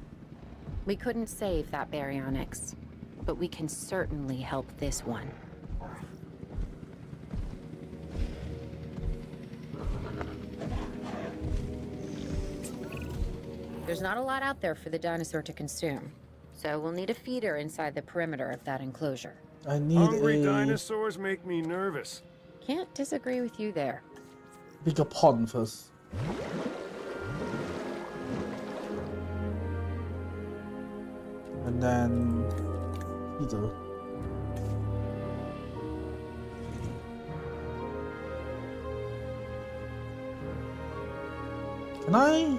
We couldn't save that baryonyx, but we can certainly help this one. There's not a lot out there for the dinosaur to consume, so we'll need a feeder inside the perimeter of that enclosure. I need Hungry a dinosaurs make me nervous. Can't disagree with you there. bigger pond first. And then either. Can I?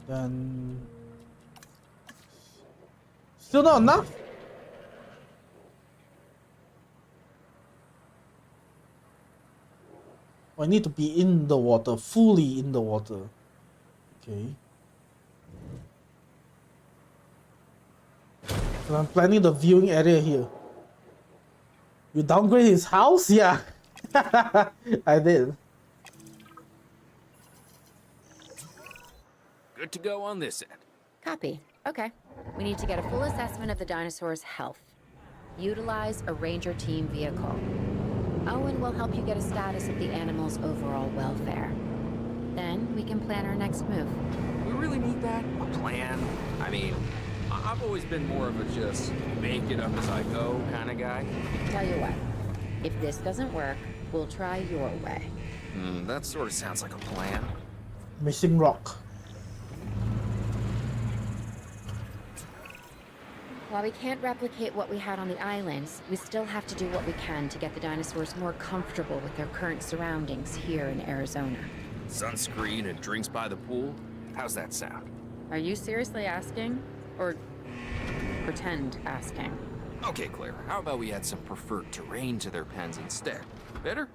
Then still not enough. I need to be in the water, fully in the water. Okay. So I'm planning the viewing area here. You downgrade his house? Yeah. I did. Good to go on this end. Copy. Okay. We need to get a full assessment of the dinosaur's health. Utilize a ranger team vehicle. Owen will help you get a status of the animal's overall welfare. Then we can plan our next move. We really need that? A plan? I mean, I've always been more of a just make it up as I go kind of guy. Tell you what, if this doesn't work, we'll try your way. That sort of sounds like a plan. Missing rock. While we can't replicate what we had on the islands, we still have to do what we can to get the dinosaurs more comfortable with their current surroundings here in Arizona. Sunscreen and drinks by the pool? How's that sound? Are you seriously asking? Or pretend asking? Okay, Claire, how about we add some preferred terrain to their pens instead? Better?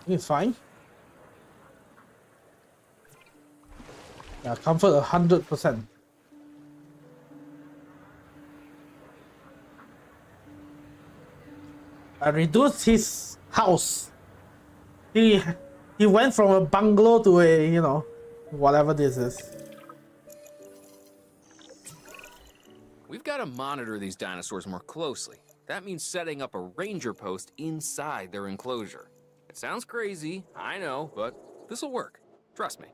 It's fine. Yeah, comfort 100%. I reduced his house. He went from a bungalow to a, you know, whatever this is. We've got to monitor these dinosaurs more closely. That means setting up a ranger post inside their enclosure. It sounds crazy, I know, but this'll work. Trust me.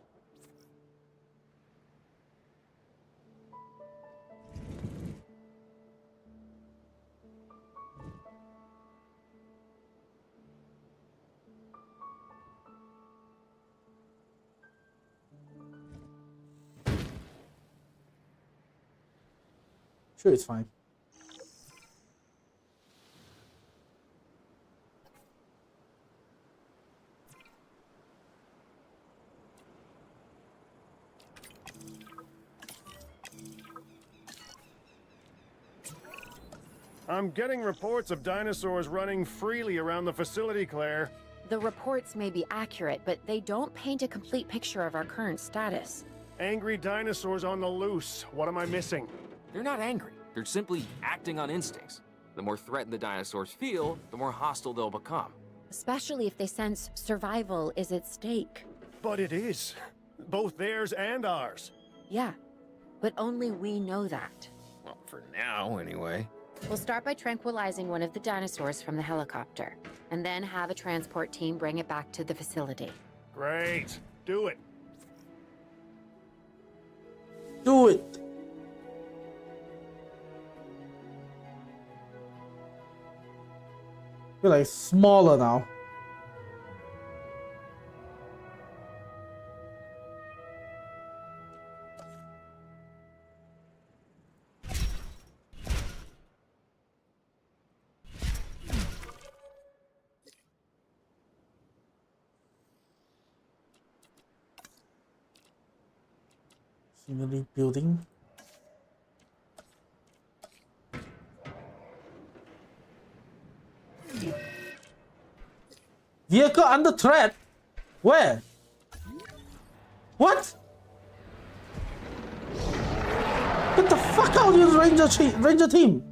Sure, it's fine. I'm getting reports of dinosaurs running freely around the facility, Claire. The reports may be accurate, but they don't paint a complete picture of our current status. Angry dinosaurs on the loose. What am I missing? They're not angry. They're simply acting on instincts. The more threatened the dinosaurs feel, the more hostile they'll become. Especially if they sense survival is at stake. But it is. Both theirs and ours. Yeah, but only we know that. Well, for now, anyway. We'll start by tranquilizing one of the dinosaurs from the helicopter, and then have a transport team bring it back to the facility. Great. Do it. Do it. Feel like smaller now. Scenery building. Vehicle under threat? Where? What? Get the fuck out, you ranger team!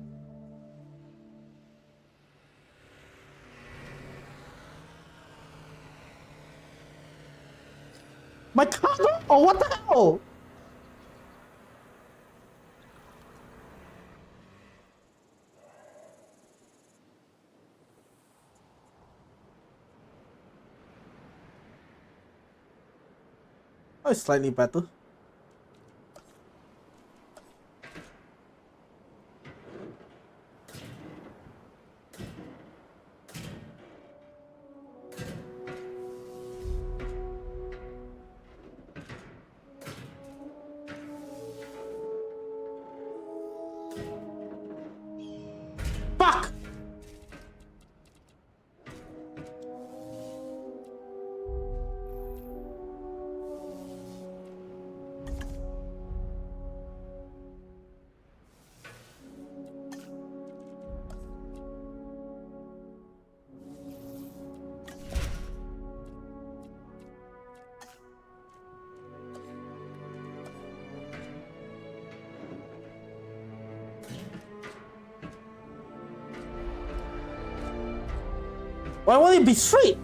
My car? Oh, what the hell? Oh, it's slightly better. Fuck! Why won't it be straight?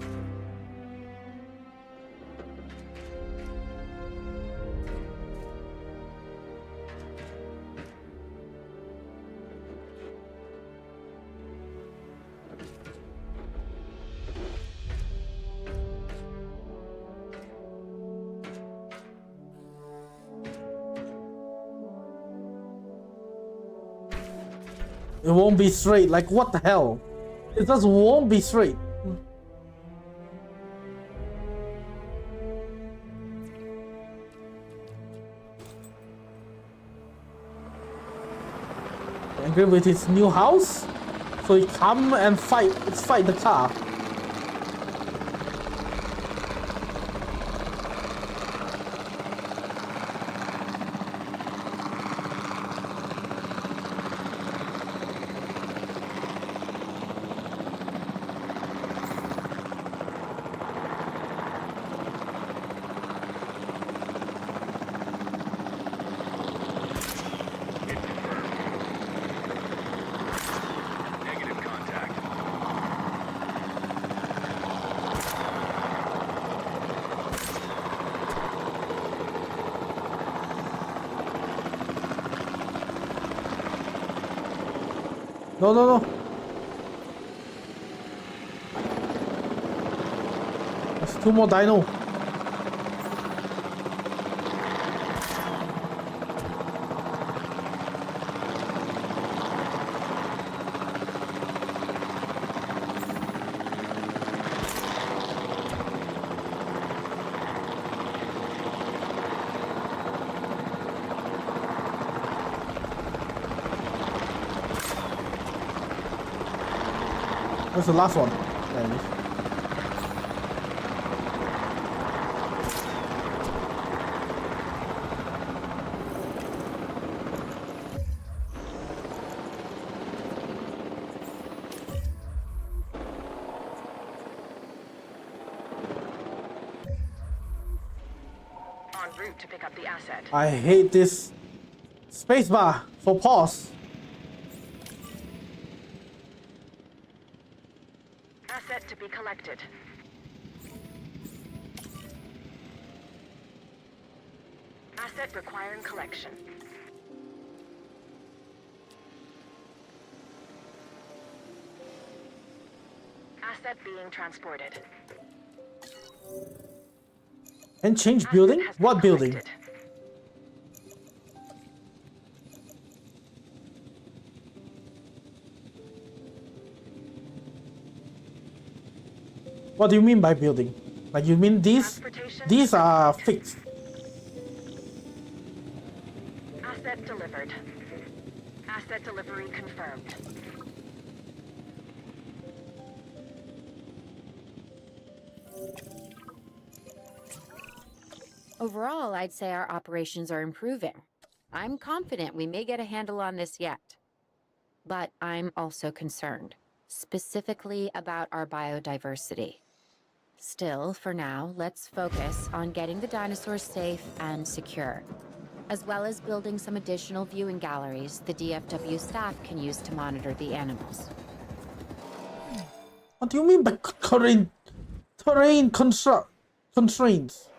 It won't be straight. Like, what the hell? It just won't be straight. Angry with his new house, so he come and fight the car. Negative contact. No, no, no. There's two more dino. Where's the last one? There it is. attempt to pick up the asset. I hate this spacebar for pause. Asset to be collected. Asset requiring collection. Asset being transported. And change Asset building? has been What building? collected. What do you mean by building? Like you mean these? Transportation These are complete. fixed. Asset delivered. Asset delivery confirmed. Overall, I'd say our operations are improving. I'm confident we may get a handle on this yet. But I'm also concerned, specifically about our biodiversity. Still, for now, let's focus on getting the dinosaurs safe and secure, as well as building some additional viewing galleries the DFW staff can use to monitor the animals. What do you mean by terrain constraints?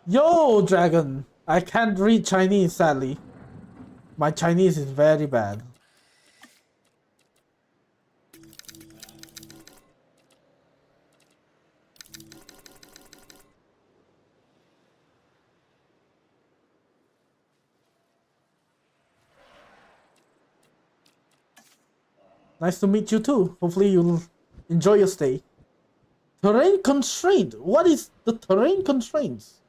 Yo, Dragon! I can't read Chinese, sadly. My Chinese is very bad. Nice to meet you too. Hopefully you'll enjoy your stay. Terrain constraint? What is the terrain constraints?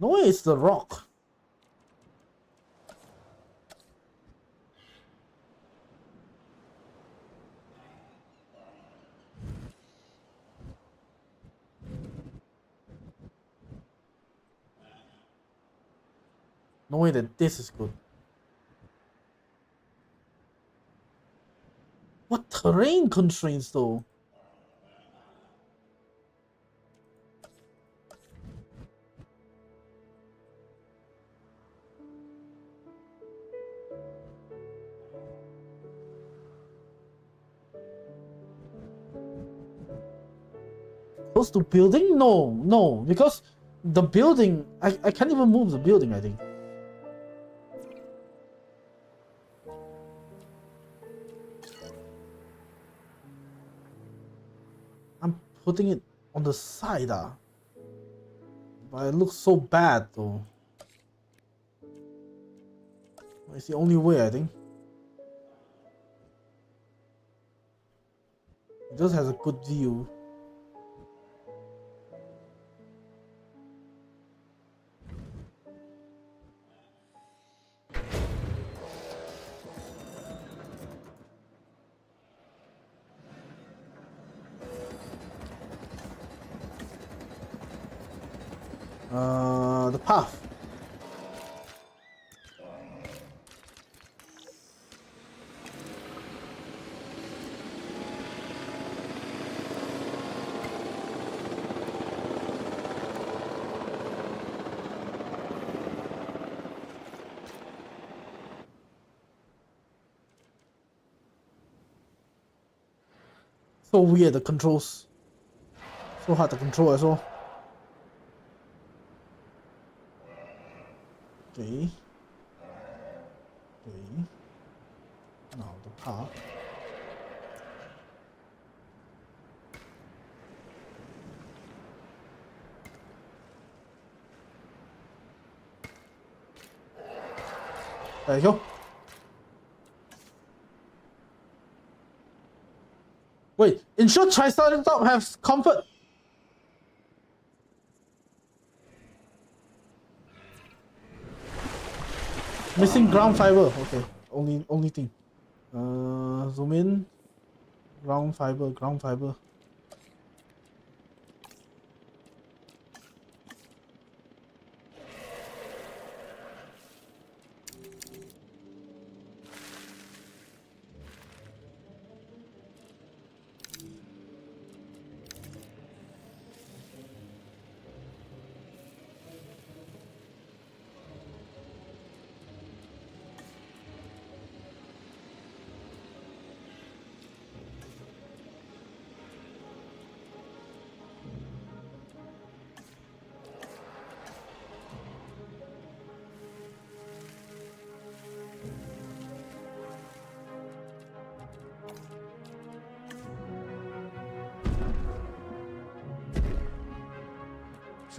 No, it's the rock. No way that this is good. What terrain constraints though? Close to building? No, because the building, I can't even move the building, I think. I'm putting it on the side, but it looks so bad though. It's the only way, I think. It just has a good view. The path. So weird, the controls. So hard to control as well. Okay. Okay. Now the path. There you go. Wait, ensure Triceratops has comfort. Missing ground fiber. Okay, only thing. Zoom in. Ground fiber.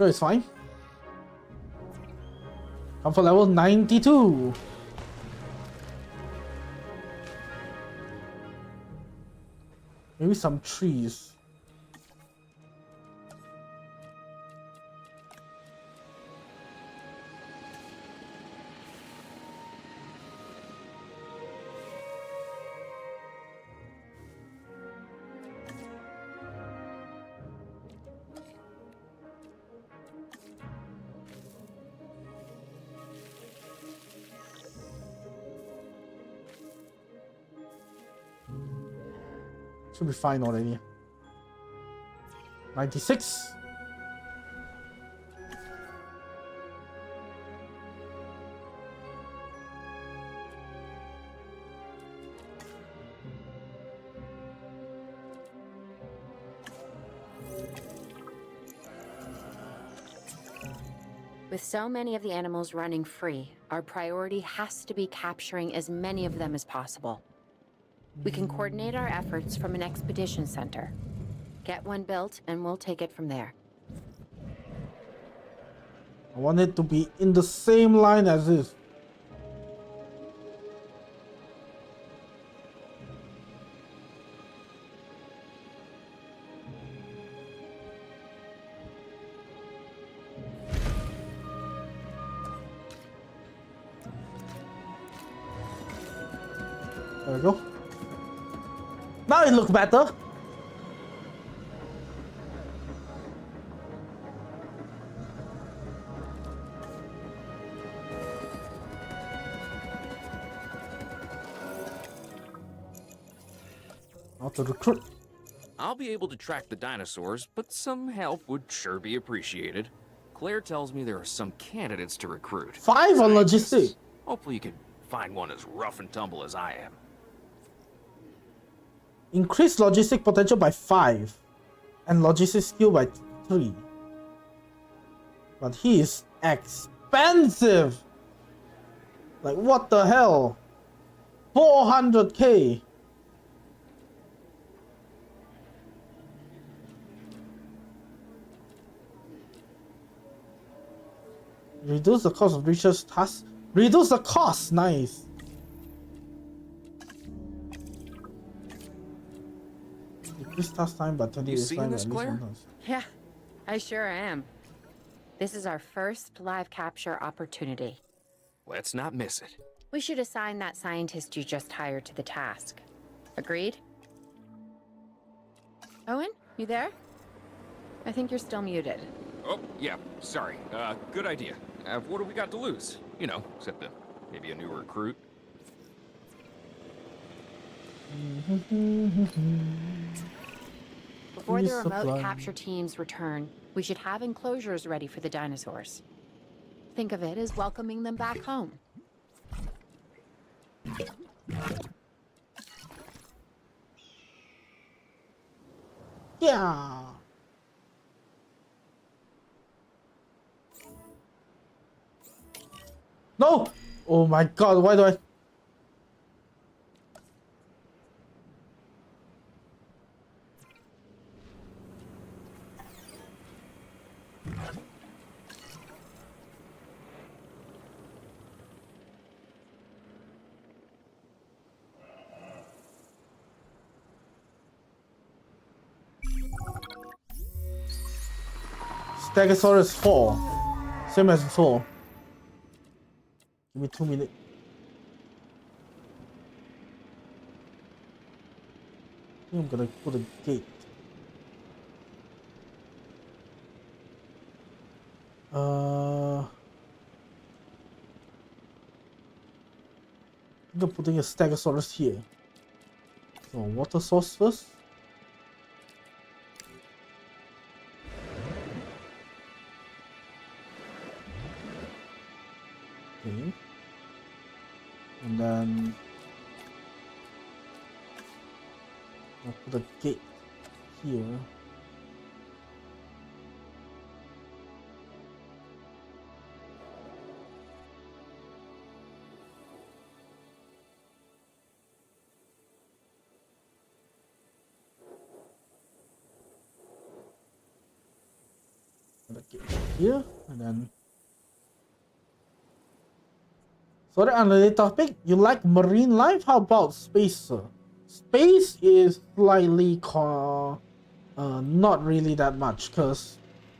Sure, it's fine. Comfort level 92. Maybe some trees. Should be fine already. 96. With so many of the animals running free, our priority has to be capturing as many of them as possible. We can coordinate our efforts from an expedition center. Get one built, and we'll take it from there. I want it to be in the same line as this. There we go. Now it looks better. Now to recruit. I'll be able to track the dinosaurs, but some help would sure be appreciated. Claire tells me there are some candidates to recruit. 5 on Scientists. logistic. Hopefully you can find one as rough and tumble as I am. Increase logistic potential by 5 and logistic skill by 3. But he is expensive. Like what the hell? 400k. Reduce the cost of research tasks. Reduce the cost. Nice. Decrease task time by 20 You days seeing time this, at least Claire? one time. Yeah, I sure am. This is our first live capture opportunity. Let's not miss it. We should assign that scientist you just hired to the task. Agreed? Owen, you there? I think you're still muted. Oh, yeah, sorry. Good idea. What do we got to lose? You know, except maybe a new recruit. Before the Please remote supply. capture teams return, we should have enclosures ready for the dinosaurs. Think of it as welcoming them back home. Yeah. No! Oh my god, why do I... Stegosaurus 4. Same as before. Give me 2 minutes. I think I'm gonna put a gate. I'm putting a Stegosaurus here. So water source first. Okay. And then I'll put a gate here. Put a gate here, and then. Sorry, unrelated topic. You like marine life? How about space, sir? Space is slightly not really that much, because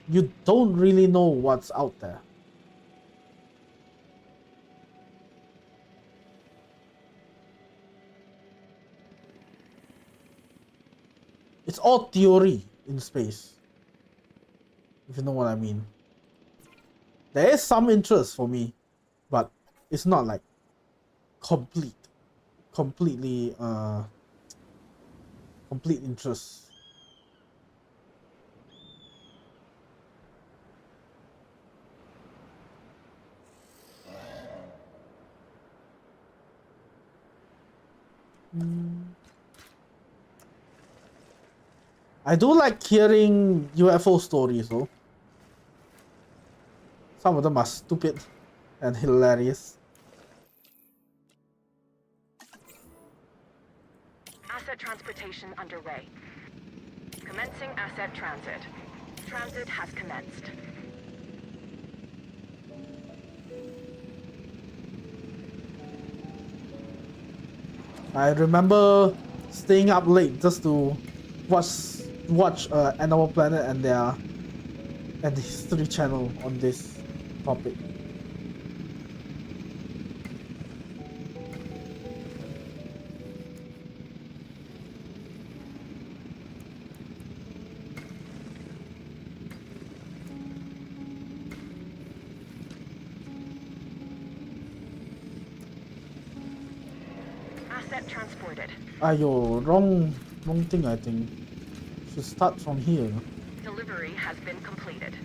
you don't really know what's out there. It's all theory in space, if you know what I mean. There is some interest for me, but it's not like complete interest. I do like hearing UFO stories though. Some of them are stupid and hilarious. Asset transportation underway. Commencing asset transit. Transit has commenced. I remember staying up late just to watch Animal Planet and the History Channel on this topic. Asset transported. Ayo, wrong thing I think. Should start from here. Delivery has been completed.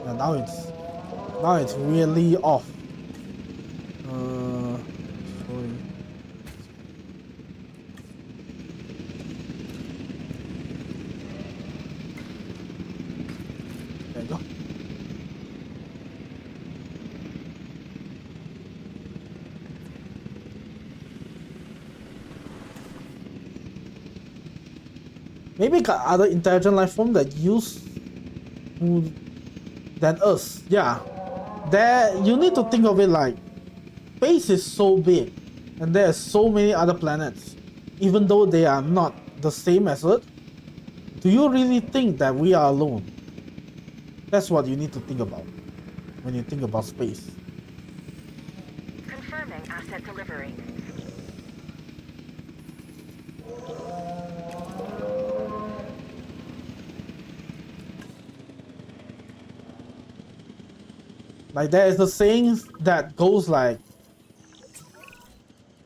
Yeah, now it's really off. Sorry. There you go. Maybe got other intelligent life form that use than us. Yeah. There you need to think of it like space is so big and there are so many other planets. Even though they are not the same as Earth, do you really think that we are alone? That's what you need to think about when you think about space. Confirming asset delivery. Like there is a saying that goes like,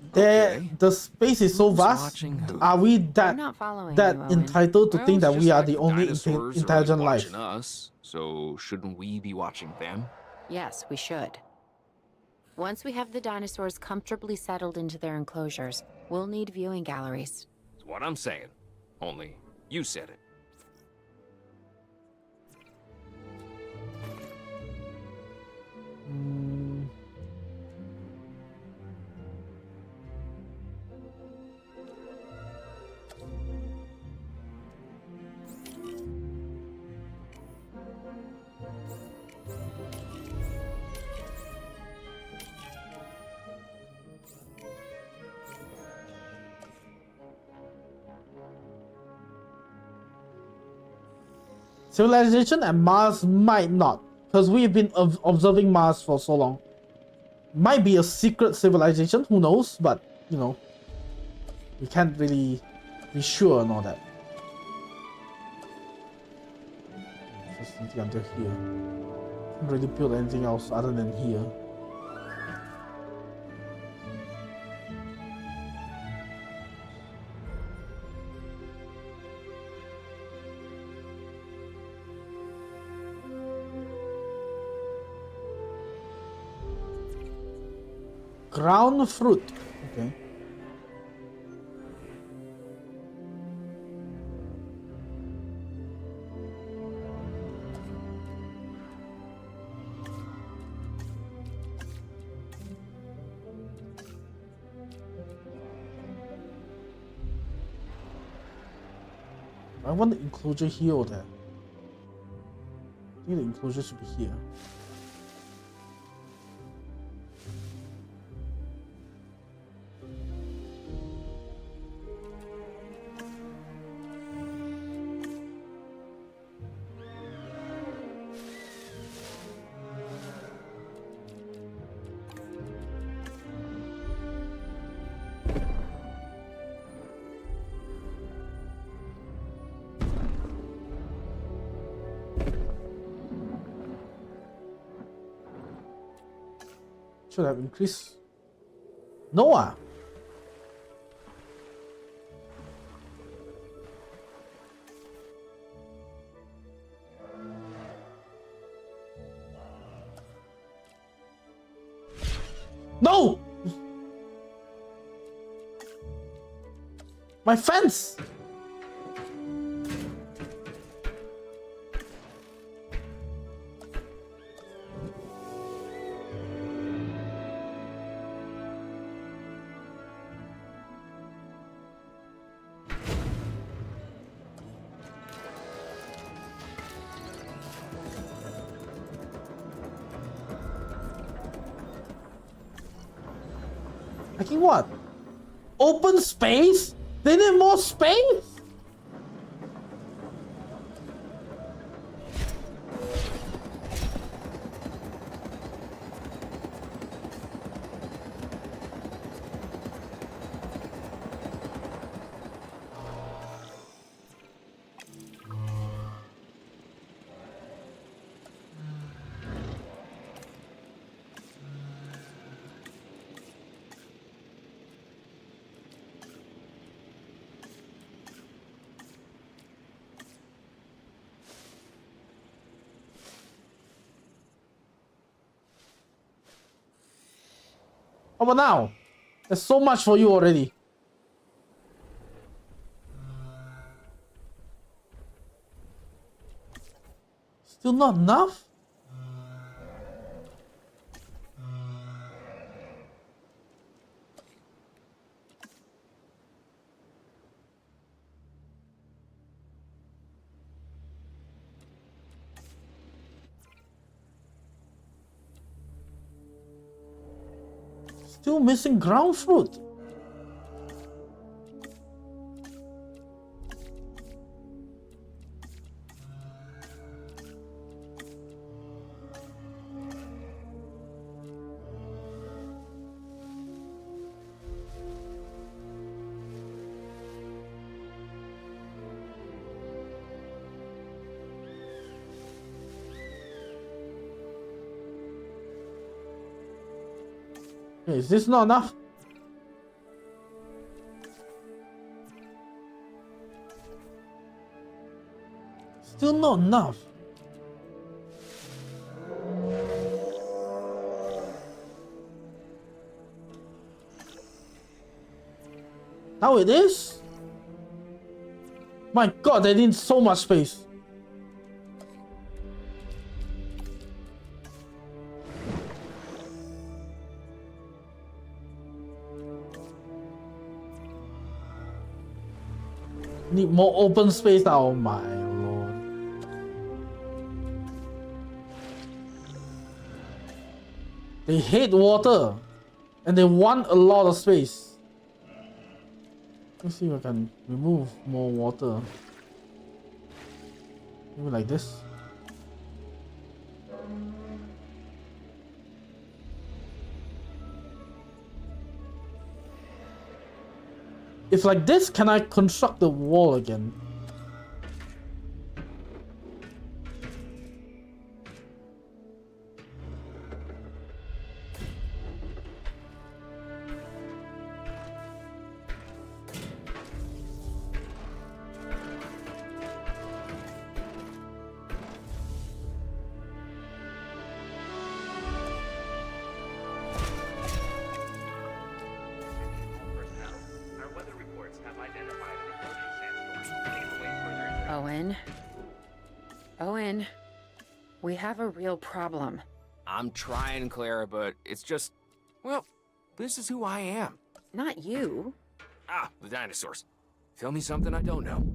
Okay. the space is so Who's vast. watching who? Are we I'm that not following that you, Owen. entitled to Well, think it's that we just are like the only dinosaurs are intelligent only life? watching us, so shouldn't we be watching them? Yes, we should. Once we have the dinosaurs comfortably settled into their enclosures, we'll need viewing galleries. That's what I'm saying. Only you said it. Civilization and Mars might not, because we've been observing Mars for so long. Might be a secret civilization, who knows? But you know, we can't really be sure and all that. Just something until here. Can't really build anything else other than here. Ground fruit. Okay. I want the enclosure here or there. I think the enclosure should be here. Should have increased. No ah. No! My fence! Like what? Open space? They need more space? How about now? There's so much for you already. Still not enough? Still missing ground fruit. Okay, is this not enough? Still not enough. Now it is? My god, they need so much space. Need more open space. Oh my lord. They hate water and they want a lot of space. Let's see if I can remove more water. Maybe like this. If like this, can I construct the wall again? Owen, we have a real problem. I'm trying, Clara, but it's just, well, this is who I am. Not you. Ah, the dinosaurs. Tell me something I don't know.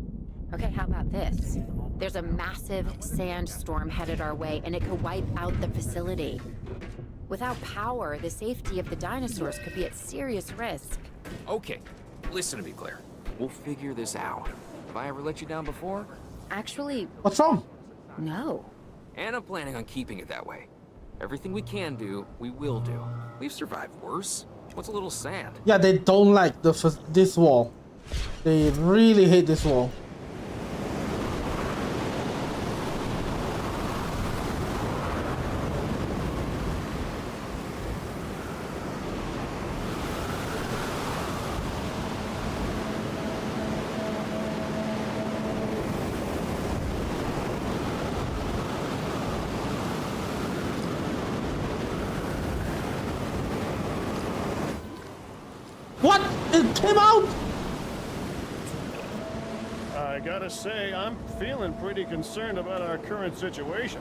Okay, how about this? There's a massive sandstorm headed our way, and it could wipe out the facility. Without power, the safety of the dinosaurs could be at serious risk. Okay, listen to me, Claire. We'll figure this out. Have I ever let you down before? Actually, What's wrong? no. And I'm planning on keeping it that way. Everything we can do, we will do. We've survived worse. What's a little sand? Yeah, they don't like this wall. They really hate this wall. What? It came out? I gotta say, I'm feeling pretty concerned about our current situation.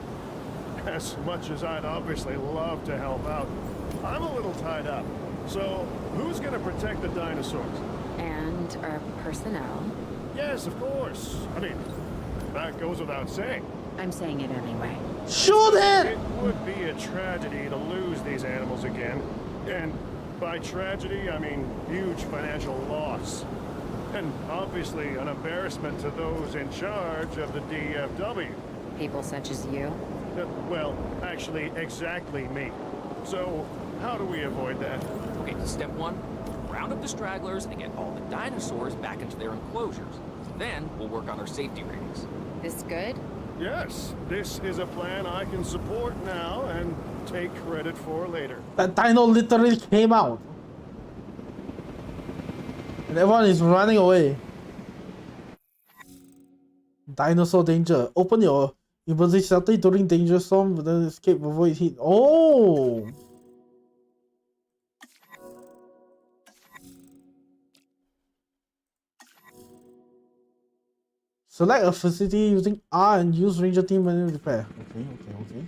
As much as I'd obviously love to help out, I'm a little tied up. So, who's gonna protect the dinosaurs? And our personnel. Yes, of course. I mean, that goes without saying. I'm saying it anyway. Shoot It it! would be a tragedy to lose these animals again. And by tragedy, I mean huge financial loss. And obviously an embarrassment to those in charge of the DFW. People such as you. Well, actually, exactly me. So, how do we avoid that? Okay, step one, round up the stragglers and get all the dinosaurs back into their enclosures. Then we'll work on their safety ratings. This good? Yes, this is a plan I can support now and take credit for later. That dino literally came out. And everyone is running away. Dinosaur danger. Open your emergency shelter during danger storm, but then escape before it hit. Oh! Select a facility using R and use Ranger Team menu repair. Okay.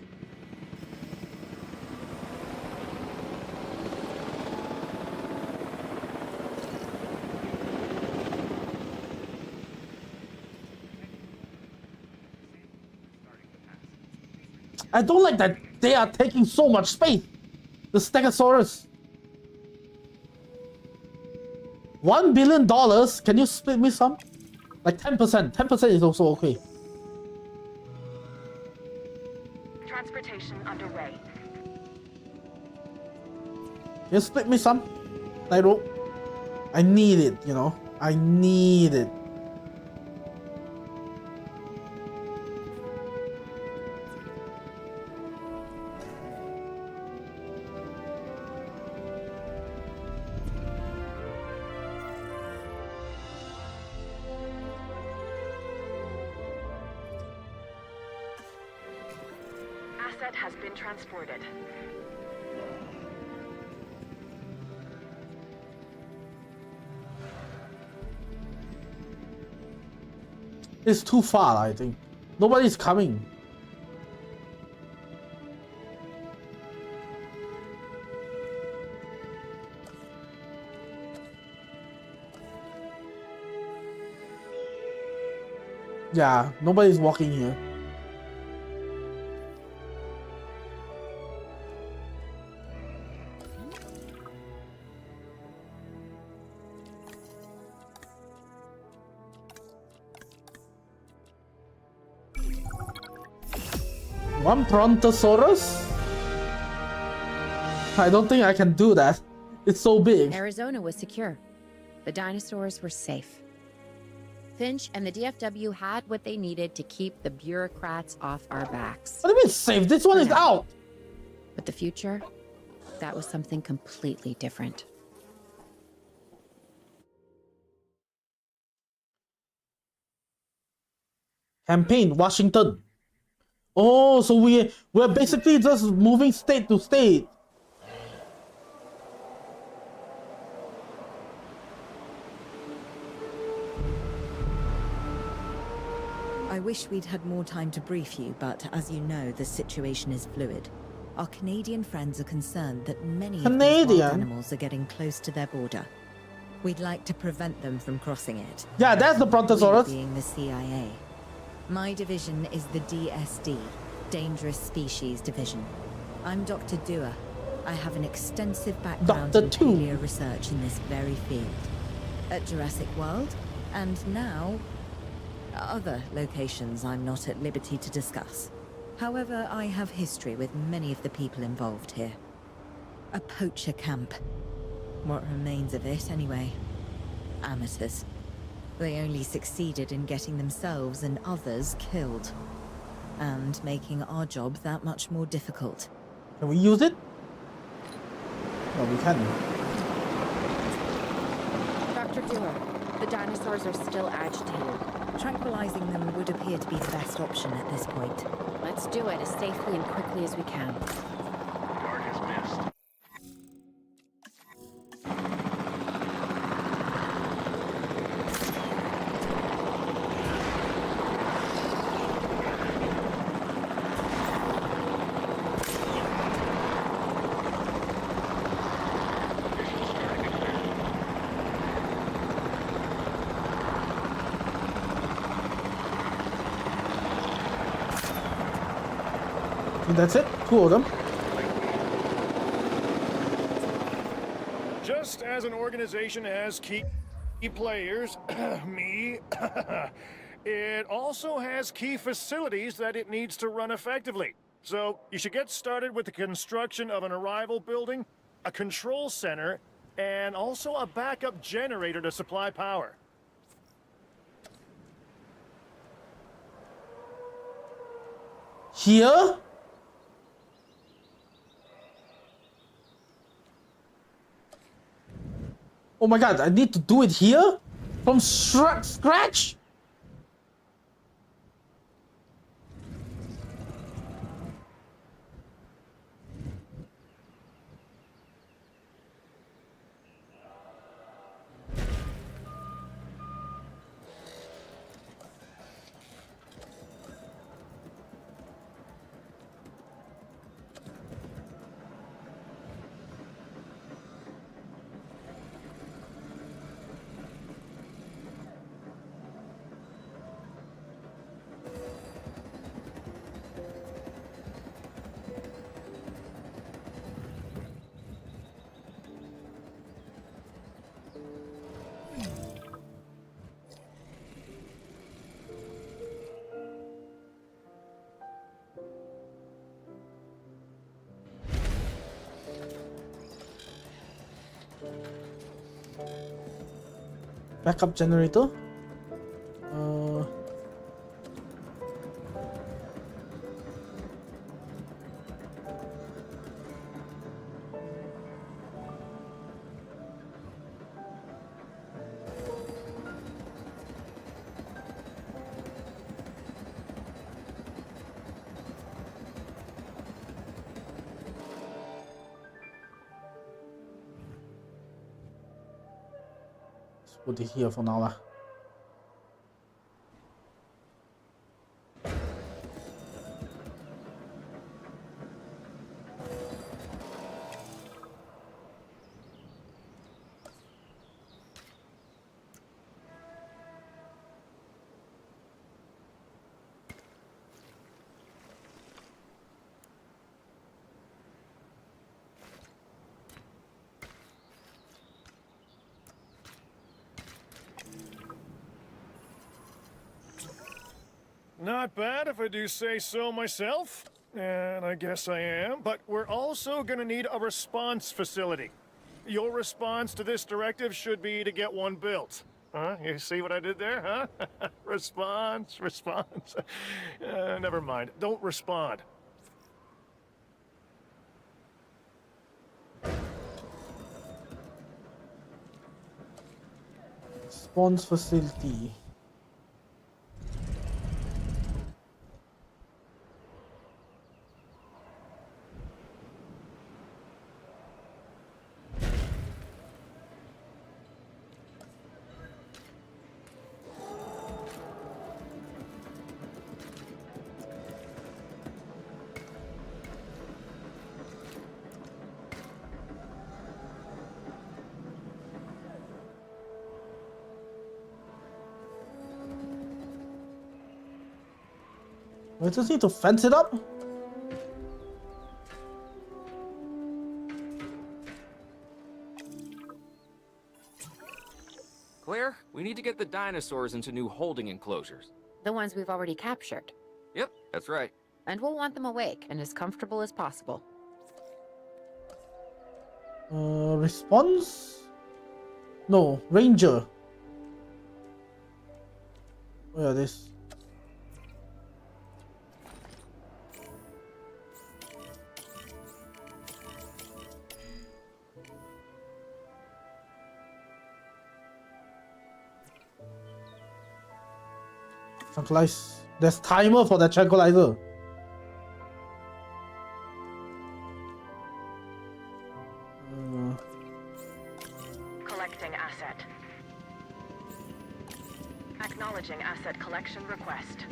I don't like that they are taking so much space. The Stegosaurus. $1 billion. Can you split me some? Like 10%. 10% is also okay. Transportation underway. Can you split me some? Nairo? I need it, you know. I need it. Asset has been transported. It's too far, I think. Nobody's coming. Yeah, nobody's walking here. One Brontosaurus? I don't think I can do that. It's so big. Arizona was secure. The dinosaurs were safe. Finch and the DFW had what they needed to keep the bureaucrats off our backs. What do you mean safe? This one is out. But the future, that was something completely different. Campaign, Washington. Oh, so we're basically just moving state to state. I wish we'd had more time to brief you, but as you know, the situation is fluid. Our Canadian friends are concerned that many of these wild animals are getting close to their border. We'd like to prevent them from crossing it. Yeah, that's the We Brontosaurus. being the CIA. My division is the DSD, Dangerous Species Division. I'm Dr. Dua. I have an extensive background Dr. in Tu. paleo research in this very field. At Jurassic World, and now other locations I'm not at liberty to discuss. However, I have history with many of the people involved here. A poacher camp. What remains of it, anyway. Amateurs. They only succeeded in getting themselves and others killed. And making our job that much more difficult. Can we use it? No, we can. Dr. Dewar, the dinosaurs are still agitated. Tranquilizing them would appear to be the best option at this point. Let's do it as safely and quickly as we can. Target missed. And that's it. 2 of them. Just as an organization has key players, me, it also has key facilities that it needs to run effectively. So you should get started with the construction of an arrival building, a control center, and also a backup generator to supply power. Here? Oh my god, I need to do it here? From scratch? Backup generator. Put it here for now lah. Not bad if I do say so myself. And I guess I am. But we're also gonna need a response facility. Your response to this directive should be to get one built. Huh? You see what I did there, huh? Response. Never mind. Don't respond. Response facility. We just need to fence it up. Claire, we need to get the dinosaurs into new holding enclosures. The ones we've already captured. Yep, that's right. And we'll want them awake and as comfortable as possible. Response? No, Ranger. Where are this? Tranquilize. There's timer for the tranquilizer. Collecting asset. Acknowledging asset collection request.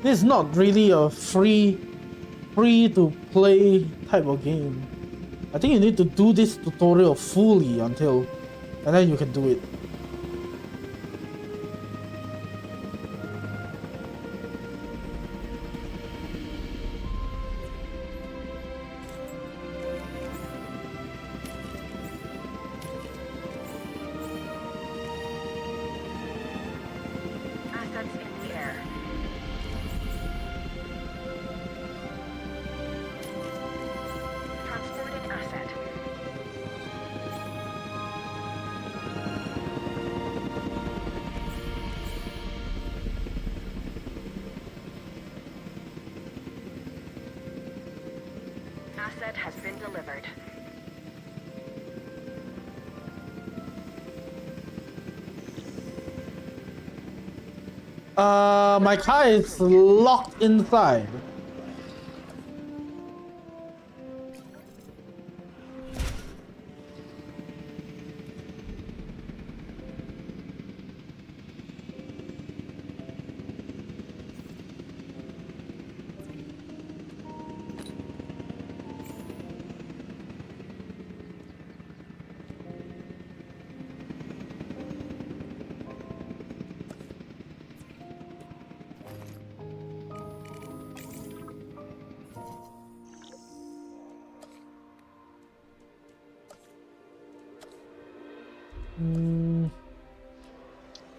This is not really a free to play type of game. I think you need to do this tutorial fully and then you can do it. Assets in the air. Transporting asset. Asset has been delivered. My car is locked inside.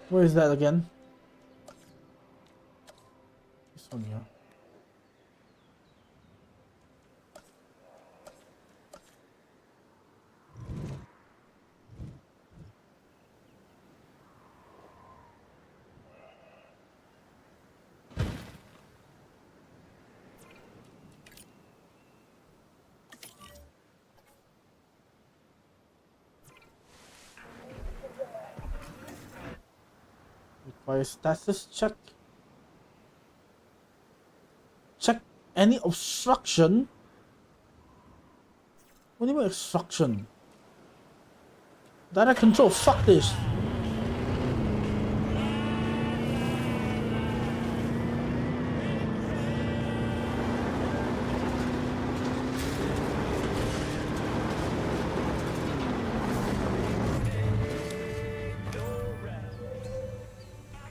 Where is that again? This one here. Require status check. Check any obstruction. What do you mean obstruction? Direct control, fuck this.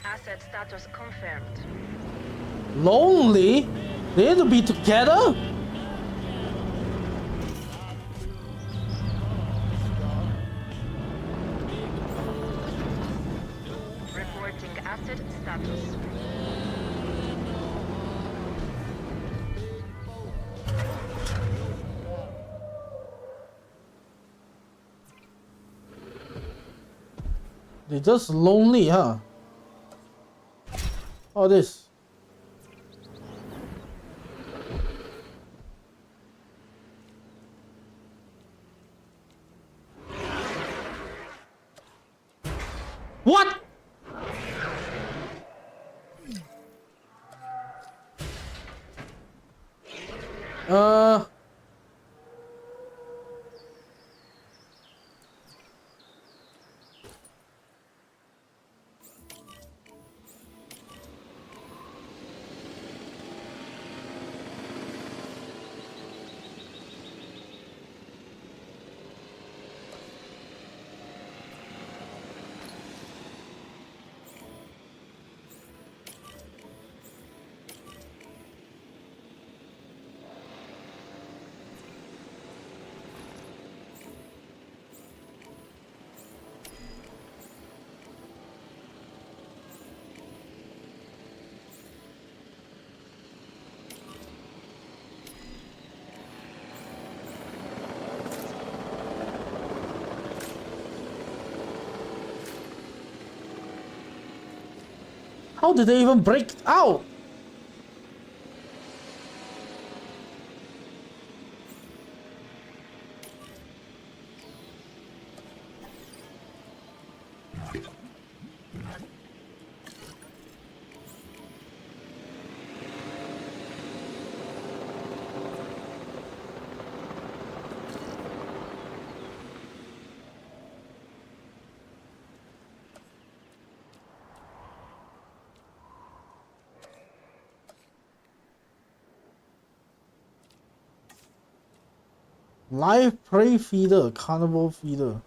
Asset status confirmed. Lonely? They need to be together? Reporting asset status. They're just lonely, huh? All this. What? How did they even break out? Live prey feeder, carnivore feeder.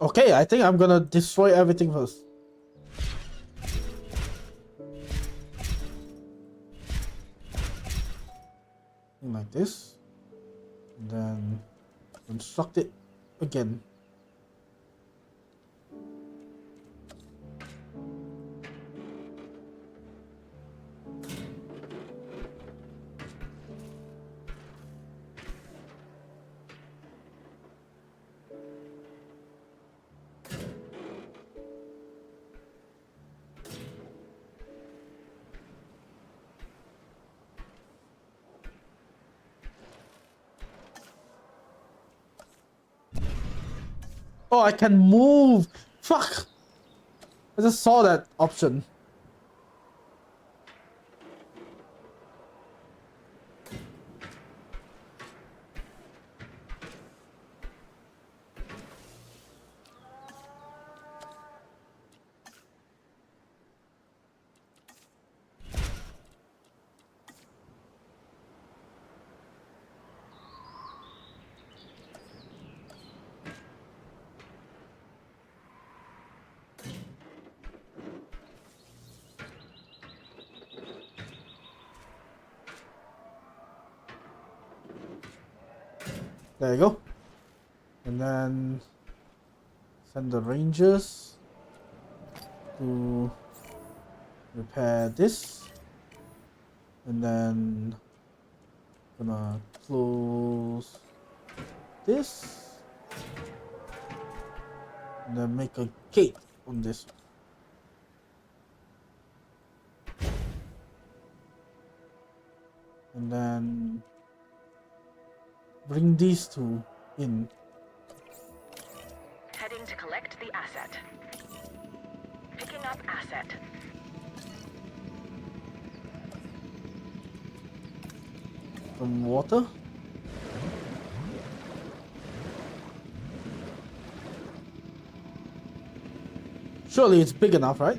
Okay, I think I'm gonna destroy everything first. Like this, and then construct it again. Oh, I can move! Fuck! I just saw that option. There you go. And then send the rangers to repair this. And then gonna close this. And then make a gate on this. And then bring these two in. Heading to collect the asset. Picking up asset. Some water. Surely it's big enough, right?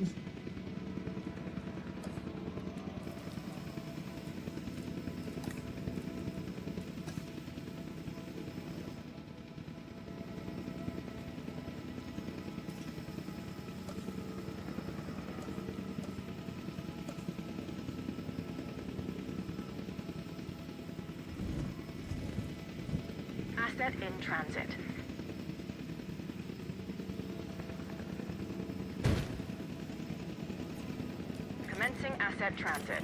Asset in transit. Commencing asset transit.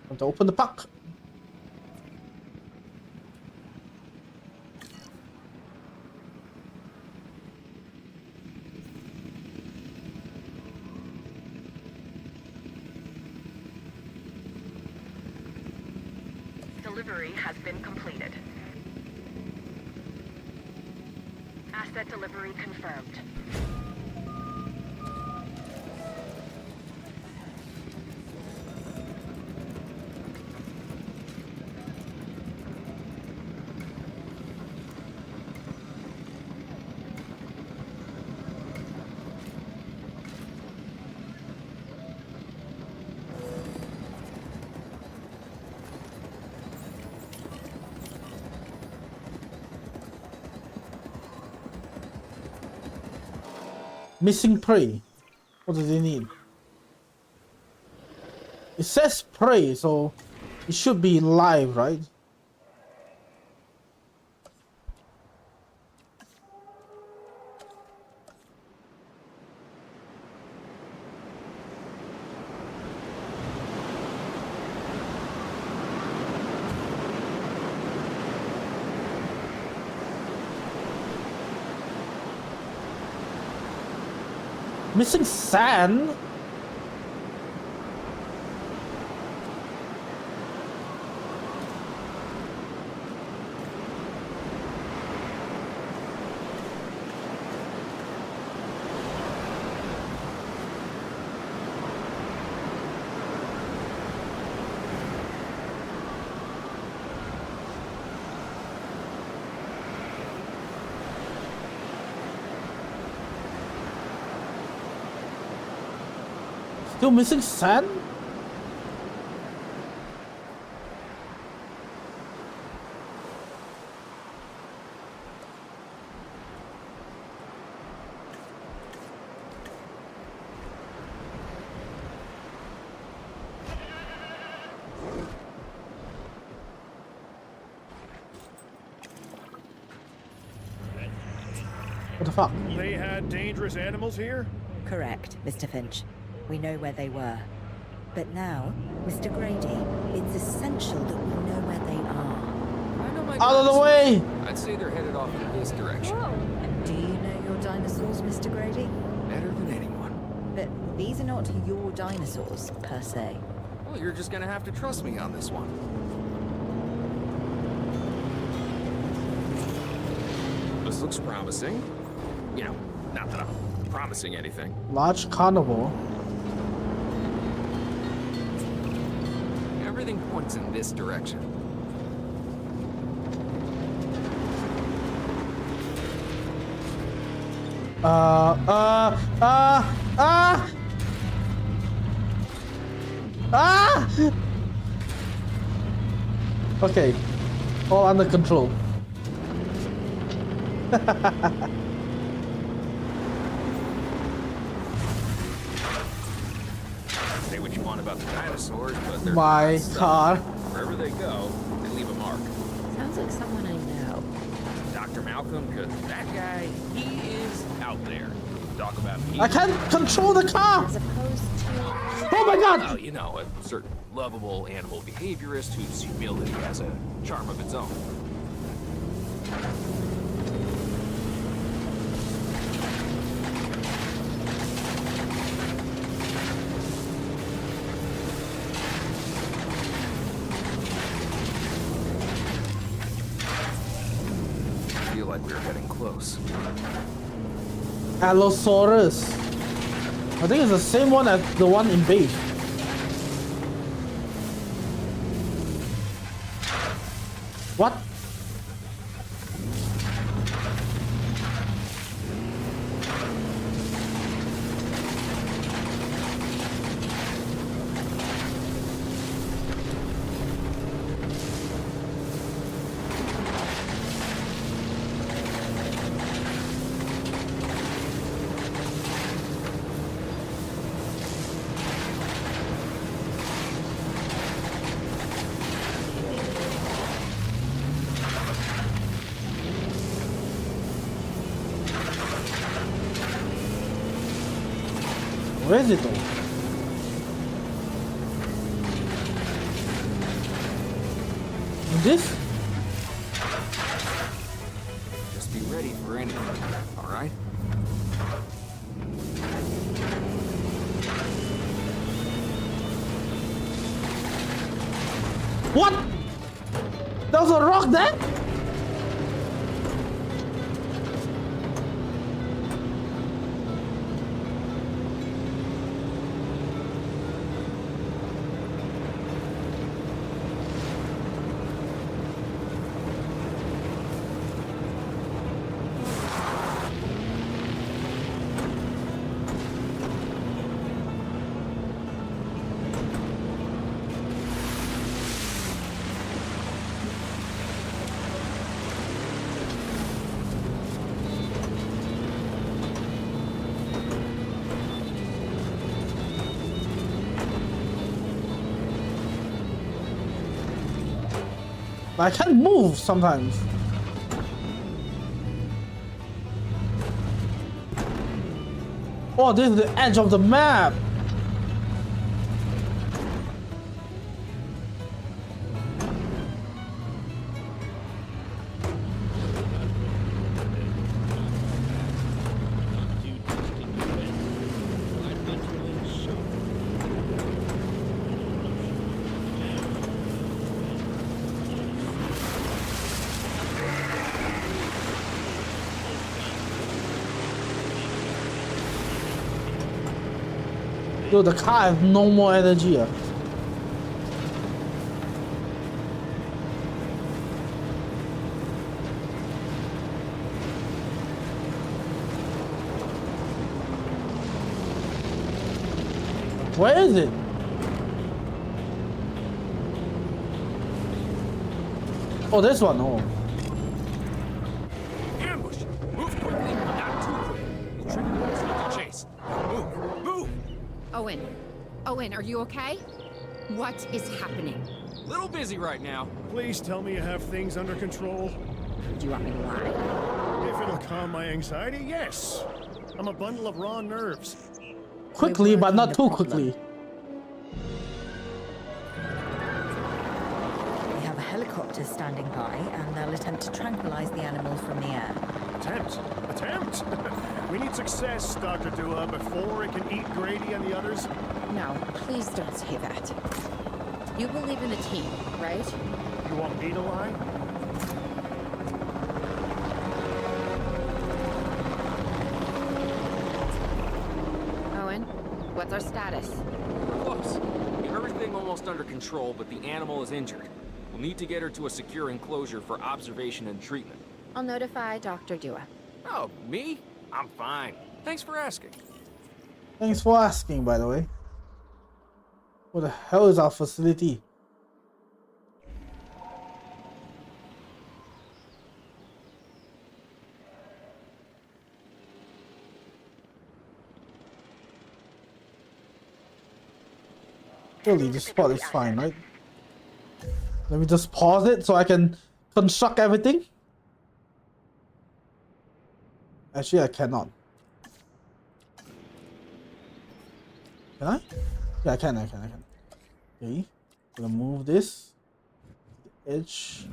Want to open the pack. Delivery has been completed. Asset delivery confirmed. Missing prey. What do they need? It says prey, so it should be live, right? Missing sand? Still missing sand? What the fuck? They had dangerous animals here? Correct, Mr. Finch. We know where they were. But now, Mr. Grady, it's essential that we know where they are. I know my Out of the dinosaurs. way! I'd say they're headed off in this direction. Do you know your dinosaurs, Mr. Grady? Better than anyone. But these are not your dinosaurs, per se. Well, you're just gonna have to trust me on this one. This looks promising. You know, not that I'm promising anything. Large carnivore. Everything points in this direction. Ah! Okay, all under control. Say what you want about the dinosaurs, but they're My not stuck. car. Wherever they go, they leave a mark. Sounds like someone I know. Dr. Malcolm, because that guy, he is out there. Talk about me. I can't control the car! As opposed to... Oh my god! Well, you know, a certain lovable animal behaviorist whose humility has a charm of its own. I feel like we're getting close. Allosaurus. I think it's the same one as the one in base. What? Where is it though? This? Just be ready for anything, all right? What? There was a rock there? I can't move sometimes. Oh, this is the edge of the map. Dude, the car has no more energy. Where is it? Oh, this one. Oh. Ambush! Move quickly, but not too quick. We'll trigger the monster to chase. Move! Move! Owen, are you okay? What is happening? Little busy right now. Please tell me you have things under control. Do you want me to lie? If it'll calm my anxiety, yes. I'm a bundle of raw nerves. Quickly, but not too working the problem. quickly. We have a helicopter standing by, and they'll attempt to tranquilize the animal from the air. Attempt. We need success, Dr. Dua, before it can eat Grady and the others. No, please don't say that. You believe in the team, right? You want me to lie? Owen, what's our status? We're close. We have everything almost under control, but the animal is injured. We'll need to get her to a secure enclosure for observation and treatment. I'll notify Dr. Dua. Oh, me? I'm fine. Thanks for asking. Thanks for asking, by the way. What the hell is our facility? Surely this spot is fine, right? Let me just pause it so I can construct everything. Actually, I cannot. Can I? Yeah, I can. Okay. Gonna move this. Edge.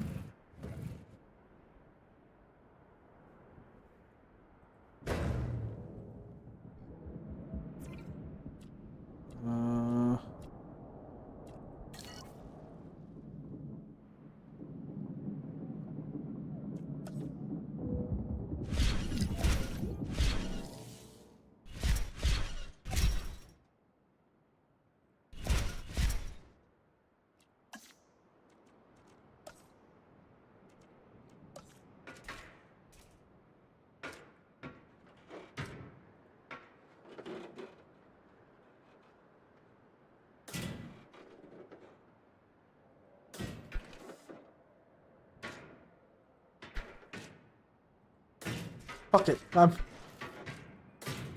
Fuck it.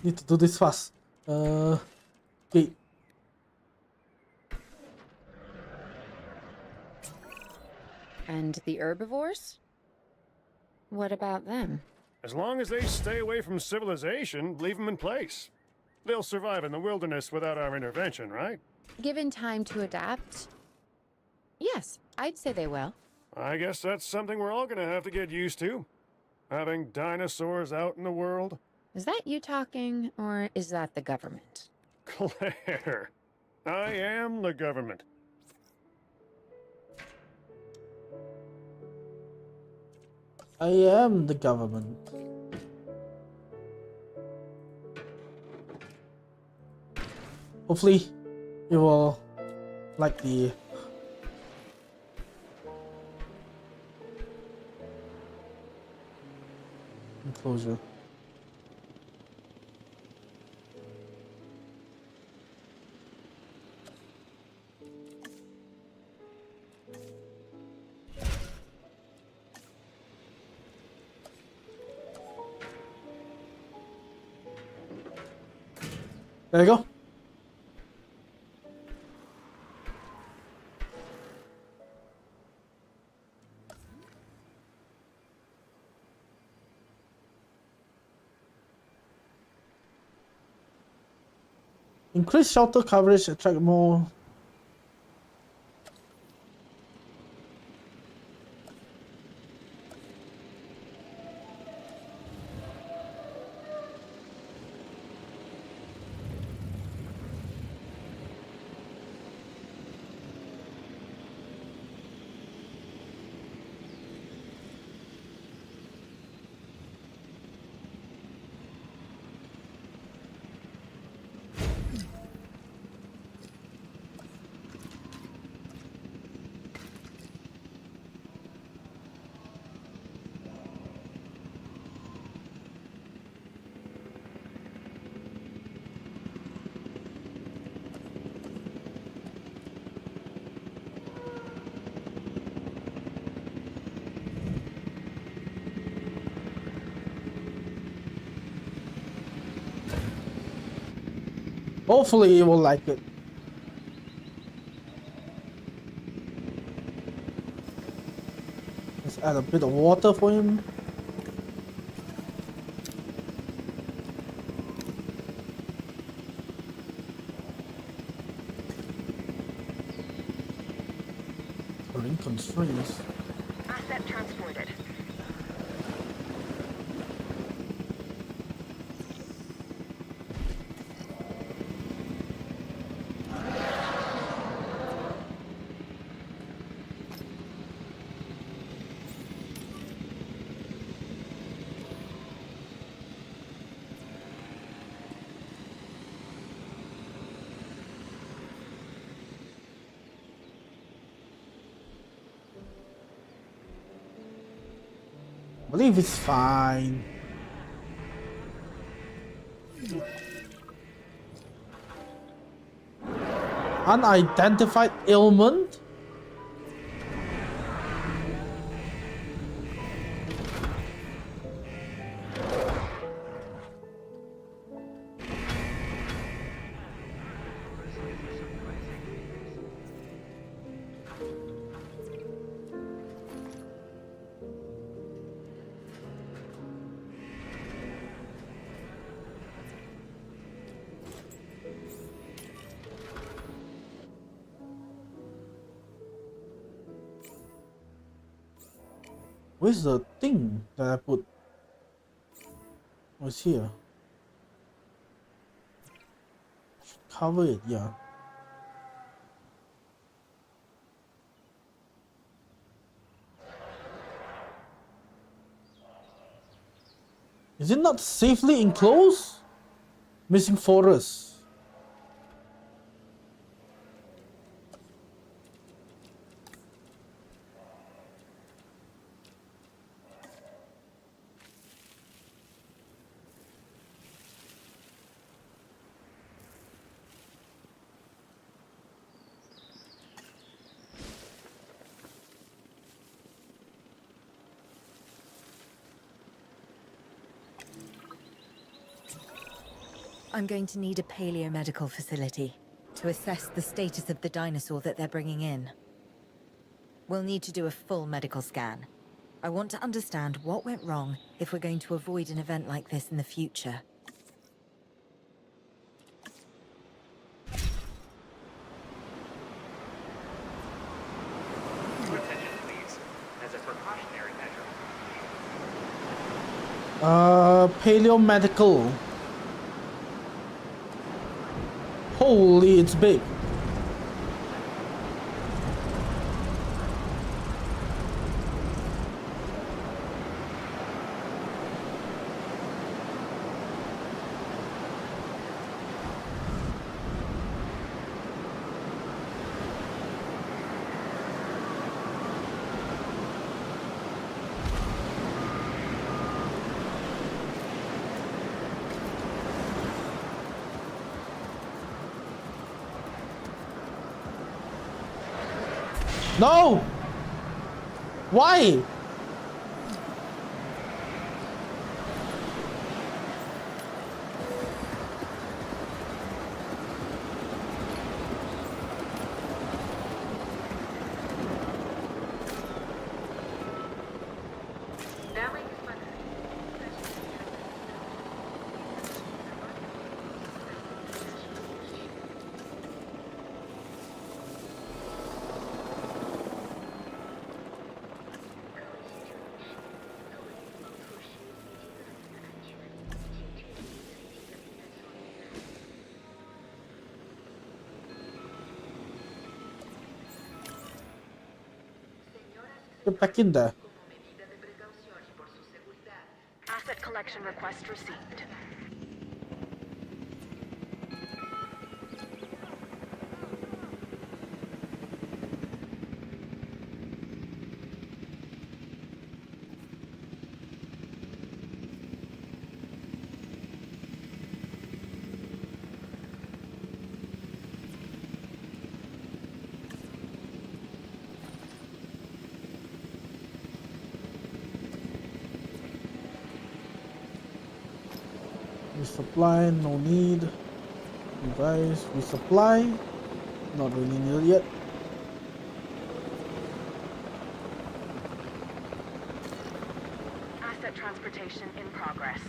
Need to do this fast. Okay. And the herbivores? What about them? As long as they stay away from civilization, leave them in place. They'll survive in the wilderness without our intervention, right? Given time to adapt? Yes, I'd say they will. I guess that's something we're all gonna have to get used to. Having dinosaurs out in the world. Is that you talking, or is that the government? Claire, I am the government. I am the government. Hopefully, it will like the enclosure. There you go. Increase shelter coverage, attract more. Hopefully he will like it. Let's add a bit of water for him. Terrain constraints. Asset transported. I believe it's fine. Unidentified ailment? Where's the thing that I put? What's here? Should cover it, yeah. Is it not safely enclosed? Missing forest. I'm going to need a paleomedical facility to assess the status of the dinosaur that they're bringing in. We'll need to do a full medical scan. I want to understand what went wrong if we're going to avoid an event like this in the future. Attention, please. As a precautionary measure. Paleomedical. Holy, it's big. No! Why? Get back in there. Asset collection request received. Resupply, no need. Revise, resupply. Not really needed yet. Asset transportation in progress.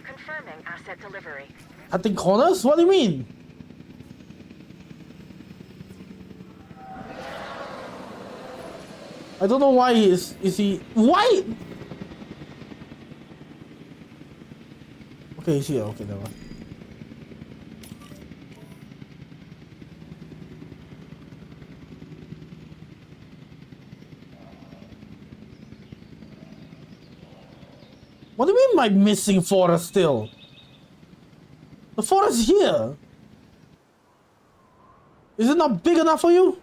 Confirming asset delivery. Cutting corners? What do you mean? I don't know why is he why? Okay, he's here. Okay, never mind. What do you mean by missing forest still? The forest is here. Is it not big enough for you?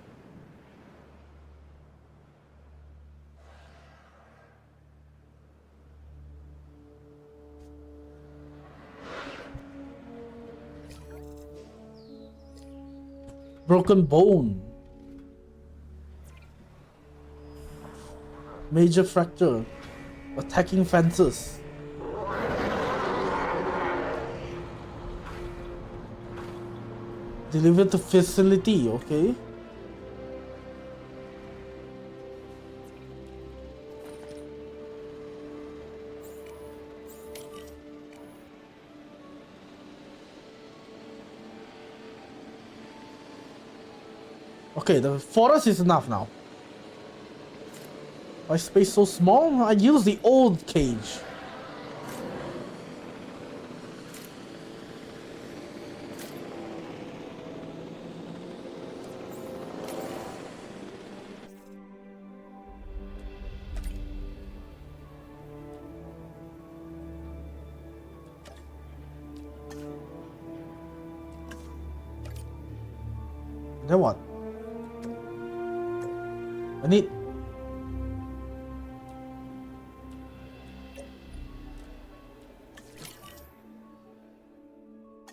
Broken bone. Major fracture. Attacking fences. Delivered to facility, okay. Okay, the forest is enough now. Why space so small? I use the old cage. Then what? I need...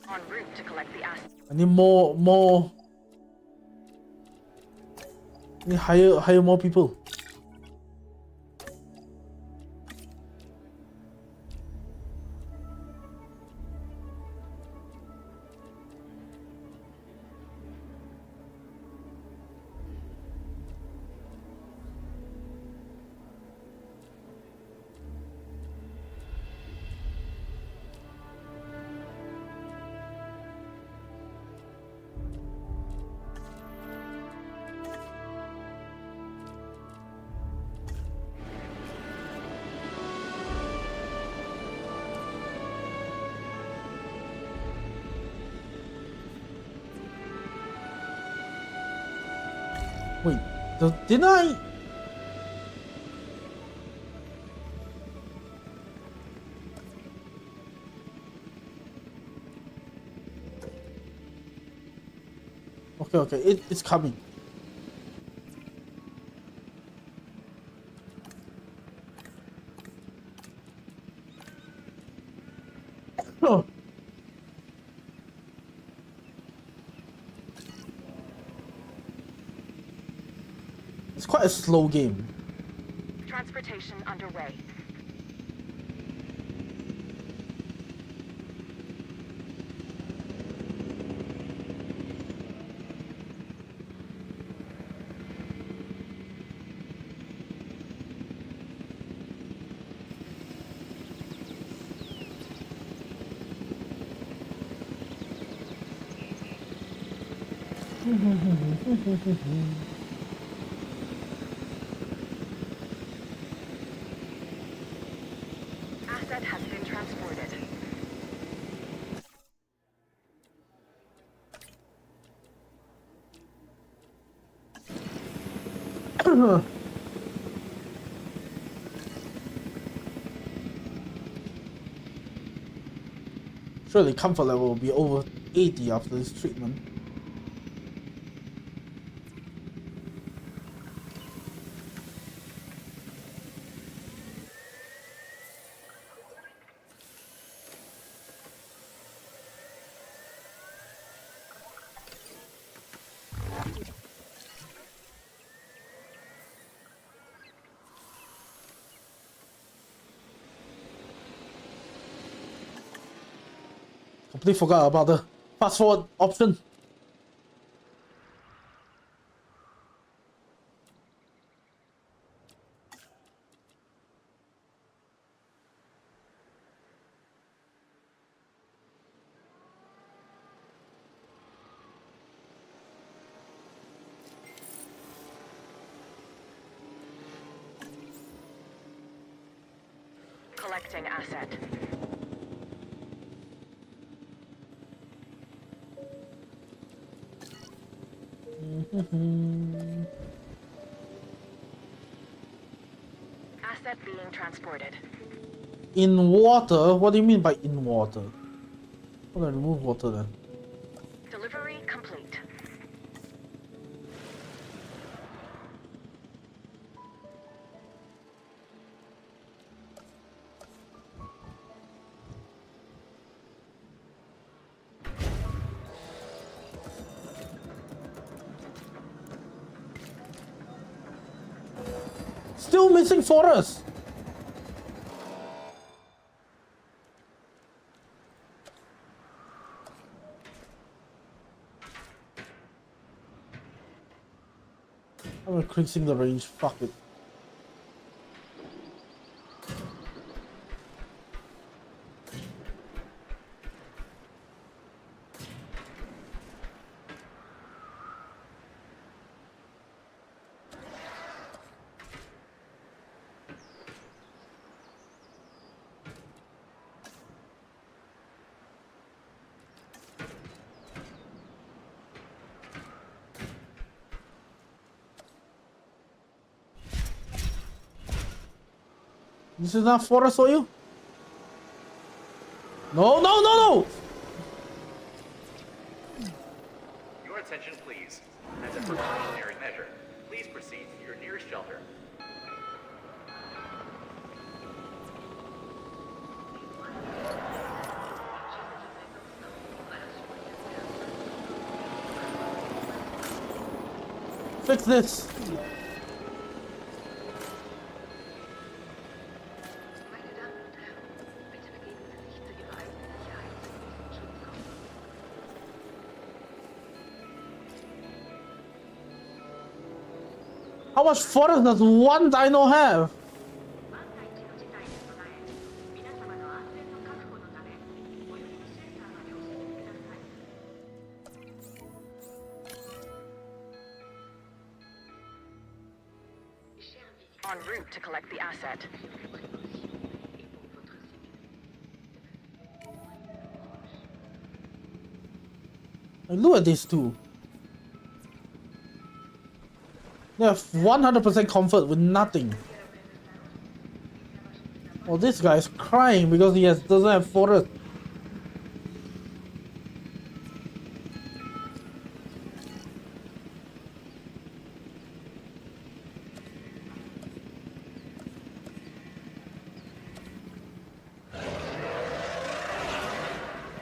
En route to collect the asset. I need more... I need hire more people. Wait, didn't I? Okay, it's coming. Oh. It's quite a slow game. Transportation underway. Asset has been transported. Surely comfort level will be over 80 after this treatment. Completely forgot about the fast forward option. Collecting asset. Asset being transported. In water? What do you mean by in water? How do I remove water then? Delivery complete. Still missing forest! I'm increasing the range, fuck it. This is not forest for you? No, no, no, no! Your attention, please. As a precautionary measure, please proceed to your nearest shelter. Fix this! How much forest does one dino have? En route to collect the asset. And look at these two. They have 100% comfort with nothing. Oh, this guy is crying because he doesn't have forest.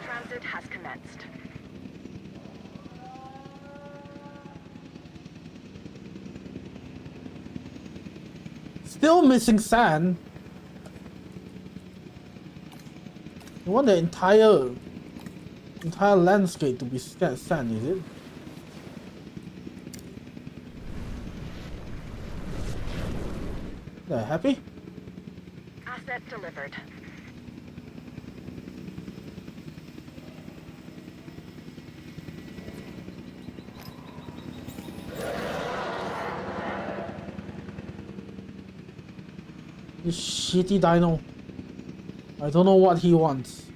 Transit has commenced. Still missing sand. You want the entire landscape to be sand, is it? They're happy? Asset delivered. This shitty dino. I don't know what he wants.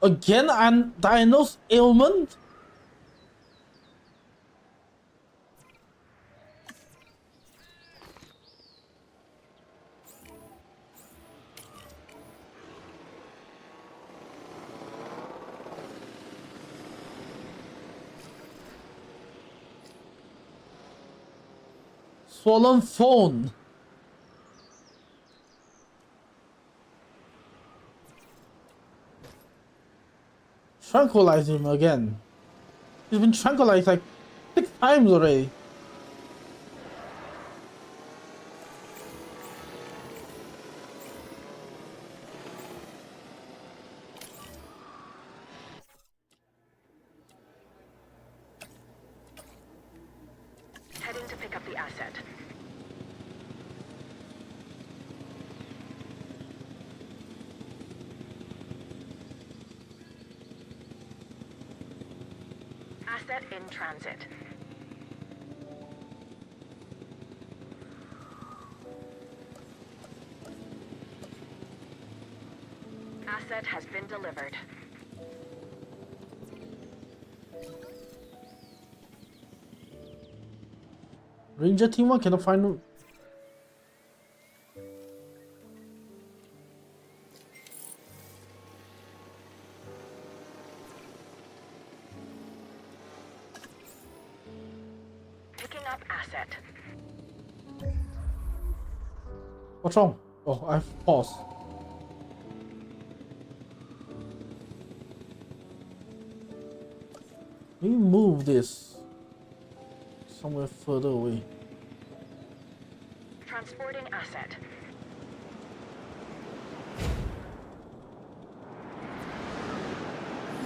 Again, undiagnosed ailment? Swollen phone. Tranquilize him again. He's been tranquilized like 6 times already. Heading to pick up the asset. Asset in transit. Asset has been delivered. Ranger Team 1 cannot find. Picking up asset. What's wrong? Oh, I've paused. Let me move this somewhere further away. Transporting asset.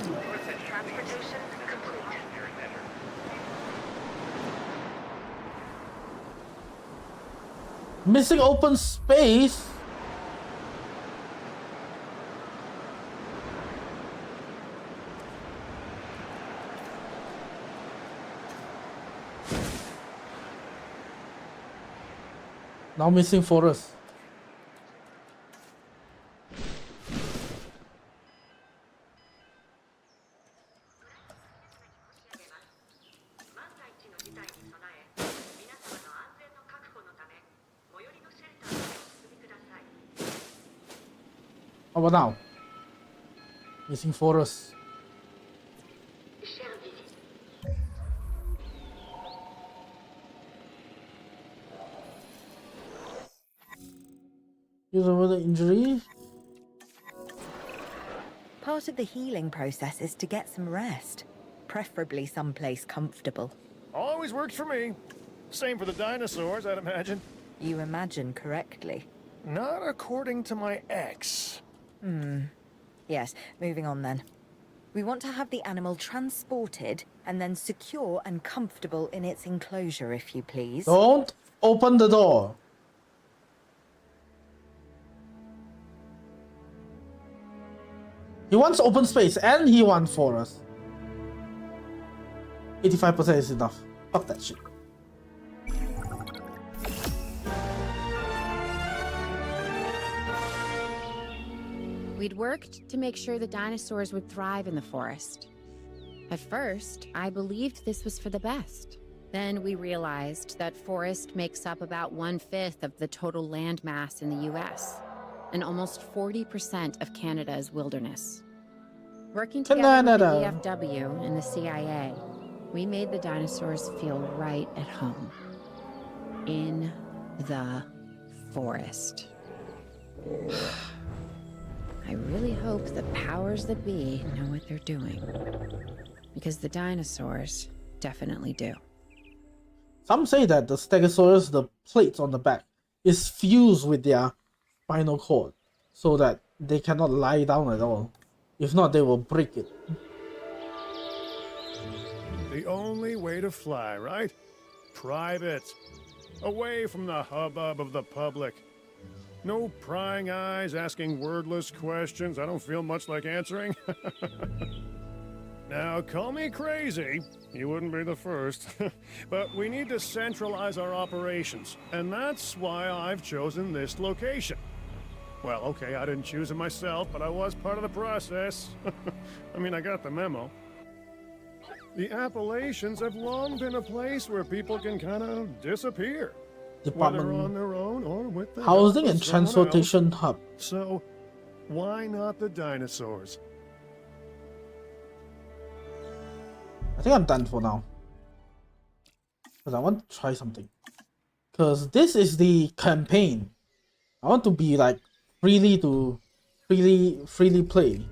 Your attention, Transportation complete. precautionary measure. Missing open space? Now missing forest. How about now? Missing forest. Here's another injury. Part of the healing process is to get some rest, preferably someplace comfortable. Always works for me. Same for the dinosaurs, I'd imagine. You imagine correctly. Not according to my ex. Yes, moving on then. We want to have the animal transported and then secure and comfortable in its enclosure, if you please. Don't open the door. He wants open space and he wants forest. 85% is enough. Fuck that shit. We'd worked to make sure the dinosaurs would thrive in the forest. At first, I believed this was for the best. Then we realized that forest makes up about 1/5 of the total land mass in the US, and almost 40% of Canada's wilderness. Working together with the EFW and the CIA, we made the dinosaurs feel right at home. In the forest. I really hope the powers that be know what they're doing. Because the dinosaurs definitely do. Some say that the Stegosaurus, the plates on the back, is fused with their spinal cord so that they cannot lie down at all. If not, they will break it. The only way to fly, right? Private. Away from the hubbub of the public. No prying eyes asking wordless questions I don't feel much like answering. Now, call me crazy. You wouldn't be the first. But we need to centralize our operations, and that's why I've chosen this location. Well, okay, I didn't choose it myself, but I was part of the process. I mean, I got the memo. The Appalachians have long been a place where people can kind of disappear. Whether on Department their own or with the Housing help and of someone Transportation else. Hub. So, why not the dinosaurs? I think I'm done for now. Because I want to try something. Because this is the campaign. I want to be like freely play.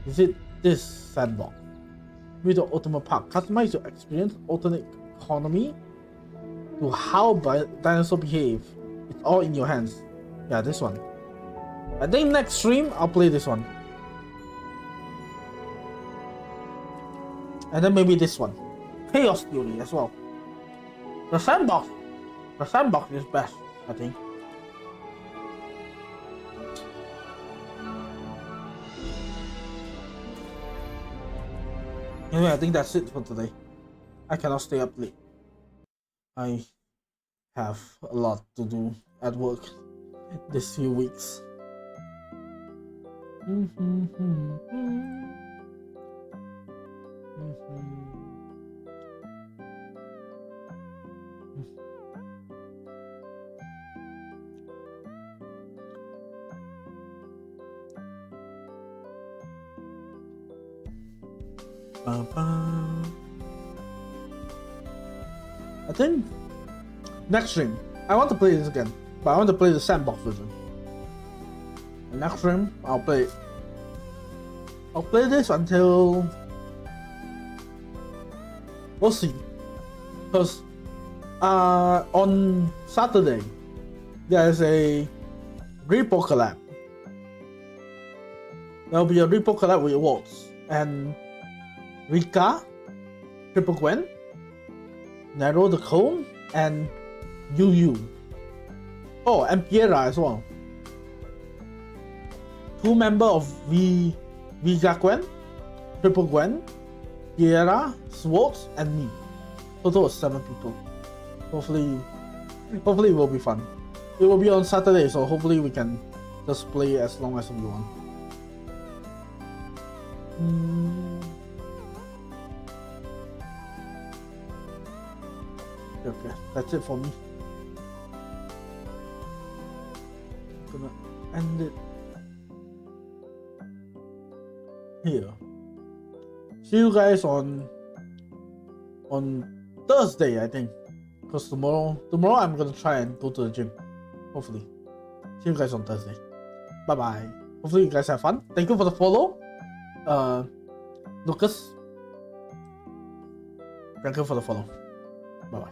Visit this sandbox. With the ultimate park. Customize your experience, alternate economy to how dinosaurs behave. It's all in your hands. Yeah, this one. I think next stream I'll play this one. And then maybe this one. Chaos Theory as well. The sandbox. The sandbox is best, I think. Anyway, I think that's it for today. I cannot stay up late. I have a lot to do at work this few weeks. I think next stream I want to play this again, but I want to play the sandbox version. The next stream I'll play this until we'll see. Because on Saturday there's a repo collab. There'll be a repo collab with Waltz and Rika, Triple Gwen, Narrow the Cone, and Yu. Oh, and Piera as well. 2 members of Vega Gwen, Triple Gwen, Piera, Swartz, and me. Total of 7 people. Hopefully it will be fun. It will be on Saturday, so hopefully we can just play as long as we want. Okay, that's it for me. Gonna end it here. See you guys on Thursday, I think. Because tomorrow I'm gonna try and go to the gym. Hopefully. See you guys on Thursday. Bye bye. Hopefully you guys have fun. Thank you for the follow. Lucas. Thank you for the follow. Bye bye.